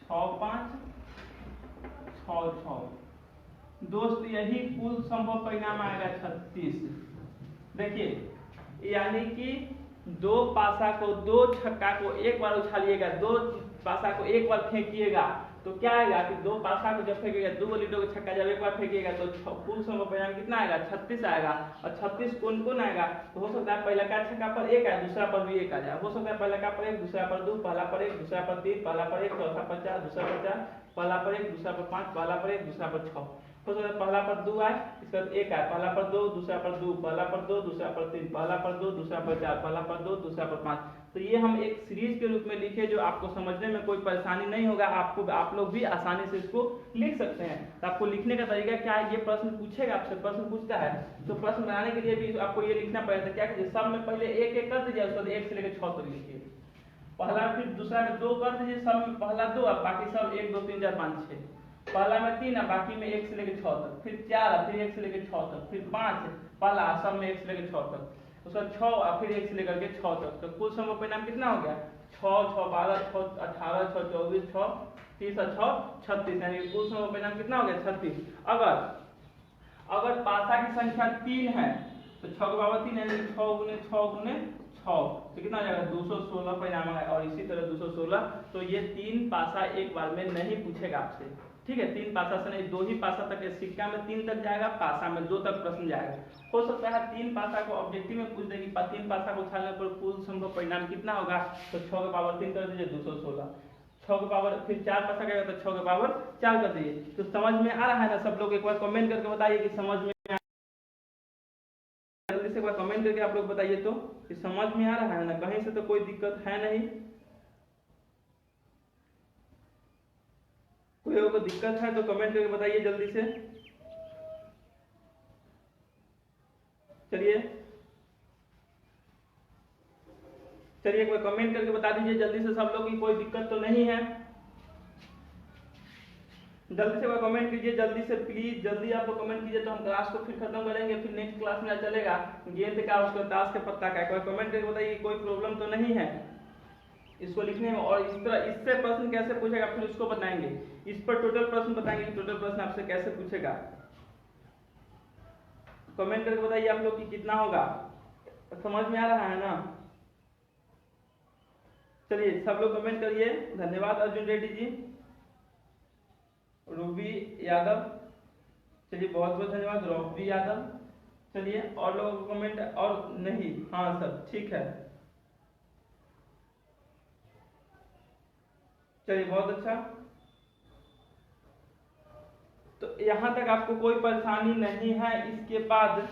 6 5 6 6। दोस्त यही कुल संभव परिणाम आएगा 36। देखिए यानी कि दो पासा को, दो छक्का को एक बार उछालिएगा, दो पासा को एक बार फेंकिएगा तो क्या आएगा कि दो पासा को जब फेंकेगा, दो लीडो को छक्का जब एक बार फेंकिएगा तो कुल समय परिणाम कितना आएगा, 36 आएगा। और 36 कौन कौन आएगा, तो हो सकता है पहला का छक्का पर एक आए, दूसरा पर भी एक आ जाए, हो सकता है पहला का पर एक, दूसरा पर दो, पहला पर एक, दूसरा पर तीन, पहला पर एक, चौथा पर चार, दूसरा पर चार, पहला पर एक, दूसरा पर पांच, पहला पर एक, दूसरा पर छह। हो सकता है पहला पर दो आए, इसका एक आए, पहला पर दो, दूसरा पर दो, पहला पर दो, दूसरा पर तीन, पहला पर दो, दूसरा पर चार, पहला पर दो, दूसरा पर पांच। तो ये हम एक सीरीज के रूप में लिखे जो आपको समझने में कोई परेशानी नहीं होगा, आप लोग भी आसानी से इसको लिख सकते हैं। तो आपको लिखने का तरीका क्या है, ये प्रश्न पूछेगा आपसे, प्रश्न पूछता है तो प्रश्न बनाने के लिए भी आपको ये लिखना पड़ेगा। क्या कीजिए, सब में पहले एक एक कर दीजिए, उसके बाद 1 से लेकर 6 तक लिखिए। पहला, फिर दूसरा में 2 कर दीजिए, सब में पहला 2, बाकी सब 1 2 3 4 5 6। पहला में 3 है, बाकी में 1 से लेकर 6 तक, फिर 4 है, फिर 1 से लेकर 6 तक, फिर 5 पहला, सब में 1 से लेकर 6 तक, उसका 6 फिर 1 से लेकर के 6 तक। तो कुल समय परिणाम कितना हो गया, 6 6 12 6 18 6 24 6 30 और 6 36, यानी कुल समय परिणाम कितना हो गया, 36। अगर पासा की संख्या 3 है तो 6 के पावर 3 यानी 6 गुने 6 गुने 6 तो कितना हो जाएगा, 216 परिणाम आएगा। और इसी तरह 216, तो ये 3 पासा एक बार में नहीं पूछेगा आपसे, ठीक है। 3 पासा से नहीं, 2 ही पासा तक है, सिक्का में 3 तक जाएगा, पासा में 2 तक प्रश्न जाएगा। हो सकता है 3 पासा को ऑब्जेक्टिव में पूछ देगी, 3 पासा को उछालने पर कुल संभव परिणाम कितना होगा, तो 6 के पावर 3 कर दीजिए, 216। 6 के पावर, फिर 4 पासा करेगा तो 6 के पावर 4 कर दीजिए। तो समझ में आ रहा है ना सब लोग, एक बार कमेंट करके बताइए कि समझ में, जल्दी से एक बार कमेंट करके आप लोग बताइए तो कि समझ में आ रहा है ना, कहीं से तो कोई दिक्कत है नहीं। कोई को दिक्कत है तो कमेंट करके बताइए जल्दी से। चलिए एक बार कमेंट करके बता दीजिए जल्दी से सब लोग की कोई दिक्कत तो नहीं है। जल्दी से कमेंट कीजिए, जल्दी से प्लीज, जल्दी आप लोग कमेंट कीजिए तो हम क्लास को फिर खत्म करेंगे। फिर नेक्स्ट क्लास में चलेगा गेंद का, उसका ताश के पत्ता का। कमेंट करके बताइए कोई प्रॉब्लम तो नहीं है इसको लिखने में। और इस तरह इससे प्रश्न कैसे पूछेगा फिर उसको बताएंगे, इस पर टोटल प्रश्न बताएंगे, टोटल प्रश्न आपसे कैसे पूछेगा। कमेंट करके बताइए आप लोग की कितना होगा, समझ में आ रहा है ना। चलिए सब लोग कमेंट करिए। धन्यवाद अर्जुन रेड्डी जी, रूबी यादव, चलिए बहुत बहुत धन्यवाद रूबी यादव। चलिए और लोगों को कमेंट और नहीं, हाँ सर ठीक है, चलिए बहुत अच्छा। तो यहाँ तक आपको कोई परेशानी नहीं है। इसके बाद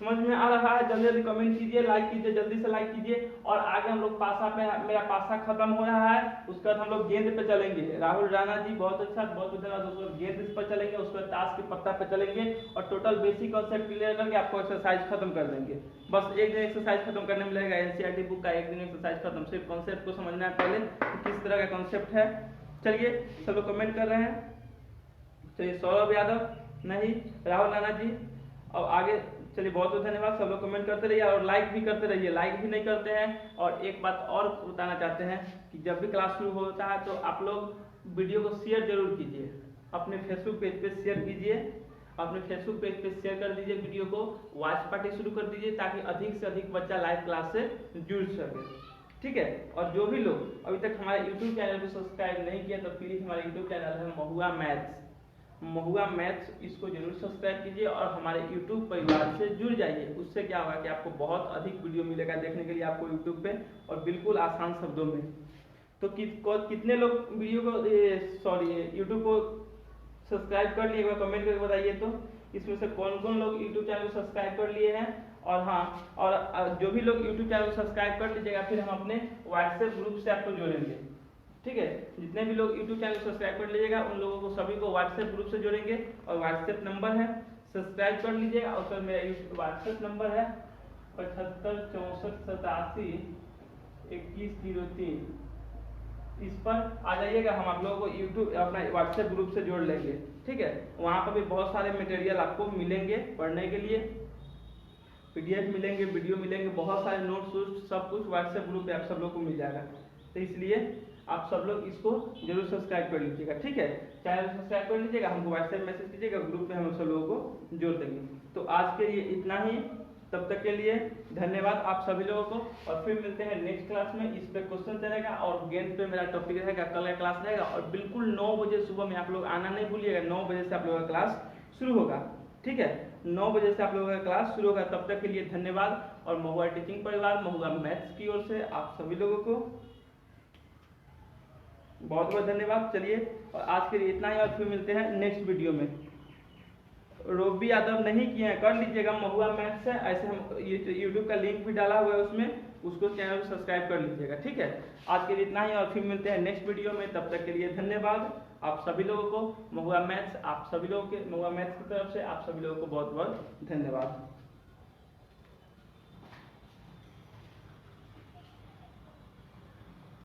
समझ में आ रहा है, जल्दी जल्दी कमेंट कीजिए, लाइक कीजिए, जल्दी से लाइक कीजिए। और आगे हम लोग पासा पे, मेरा पासा खत्म हो रहा है, उसके बाद हम लोग गेंद पे चलेंगे। राहुल राणा जी बहुत अच्छा, बहुत धन्यवाद। उसके बाद गेंद पर चलेंगे, उसके बाद ताश के पत्ता पे चलेंगे और टोटल बेसिक कॉन्सेप्ट क्लियर करके आपको एक्सरसाइज खत्म कर देंगे। बस एक दिन एक्सरसाइज खत्म करने में लगेगा, एनसीईआरटी बुक का एक दिन एक्सरसाइज खत्म। सिर्फ कॉन्सेप्ट को समझना है पहले किस तरह का कॉन्सेप्ट है। चलिए सब लोग कमेंट कर रहे हैं। चलिए सौरभ यादव नहीं, राहुल राणा जी, और आगे चलिए बहुत बहुत धन्यवाद। सब लोग कमेंट करते रहिए और लाइक भी करते रहिए, लाइक भी नहीं करते हैं। और एक बात और बताना चाहते हैं कि जब भी क्लास शुरू होता है तो आप लोग वीडियो को शेयर जरूर कीजिए, अपने फेसबुक पेज पे शेयर कीजिए, अपने फेसबुक पेज पे शेयर कर दीजिए वीडियो को, वॉच पार्टी शुरू कर दीजिए ताकि अधिक से अधिक बच्चा लाइव क्लास से जुड़ सके, ठीक है। और जो भी लोग अभी तक हमारे यूट्यूब चैनल को सब्सक्राइब नहीं किया तो प्लीज हमारे यूट्यूब चैनल है महुआ मैथ्स, इसको जरूर सब्सक्राइब कीजिए और हमारे YouTube परिवार से जुड़ जाइए। उससे क्या होगा कि आपको बहुत अधिक वीडियो मिलेगा देखने के लिए आपको YouTube पे, और बिल्कुल आसान शब्दों में। तो कितने लोग वीडियो को YouTube को सब्सक्राइब कर लिए, कमेंट करके बताइए तो इसमें से कौन कौन लोग YouTube चैनल को सब्सक्राइब कर लिए हैं। और हाँ, और जो भी लोग YouTube चैनल को सब्सक्राइब कर लीजिएगा फिर हम अपने WhatsApp ग्रुप से आपको जोड़ेंगे, ठीक है। जितने भी लोग YouTube चैनल सब्सक्राइब कर लीजिएगा उन लोगों को सभी को WhatsApp ग्रुप से जोड़ेंगे। और WhatsApp नंबर है, सब्सक्राइब कर लीजिएगा। और सर मेरा WhatsApp नंबर है 75 64 87 2103, इस पर आ जाइएगा, हम आप लोगों को YouTube अपना WhatsApp ग्रुप से जोड़ लेंगे, ठीक है। वहाँ पर भी बहुत सारे मटेरियल आपको मिलेंगे पढ़ने के लिए, PDF मिलेंगे, वीडियो मिलेंगे, बहुत सारे नोट्स सब कुछ WhatsApp ग्रुप पे आप सब लोग को मिल जाएगा। तो इसलिए आप सब लोग इसको जरूर सब्सक्राइब कर लीजिएगा, ठीक है। चैनल सब्सक्राइब कर लीजिएगा, हमको WhatsApp मैसेज कीजिएगा, ग्रुप में हम सब लोगों को जोड़ देंगे। तो आज के लिए इतना ही, तब तक के लिए धन्यवाद आप सभी लोगों को, और फिर मिलते हैं नेक्स्ट क्लास में। इस पे क्वेश्चन रहेगा और गेंद पे मेरा टॉपिक रहेगा, कल का क्लास रहेगा। और बिल्कुल 9 बजे सुबह में आप लोग आना नहीं भूलिएगा, 9 बजे से आप लोगों का क्लास शुरू होगा, ठीक है। 9 बजे से आप लोगों का क्लास शुरू होगा। तब तक के लिए धन्यवाद, और महुआ टीचिंग परिवार, महुआ मैथ्स की ओर से आप सभी लोगों को बहुत बहुत धन्यवाद। चलिए, और आज के लिए इतना ही, और फिर मिलते हैं नेक्स्ट वीडियो में। रोबी यादव नहीं किए हैं, कर लीजिएगा, महुआ मैथ्स है, ऐसे हम यूट्यूब का लिंक भी डाला हुआ है उसमें, उसको चैनल सब्सक्राइब कर लीजिएगा, ठीक है। आज के लिए इतना ही, और फिर मिलते हैं नेक्स्ट वीडियो में। तब तक के लिए धन्यवाद आप सभी लोगों को। महुआ मैथ्स आप सभी लोगों के, महुआ मैथ्स की तरफ से आप सभी लोगों को बहुत बहुत धन्यवाद।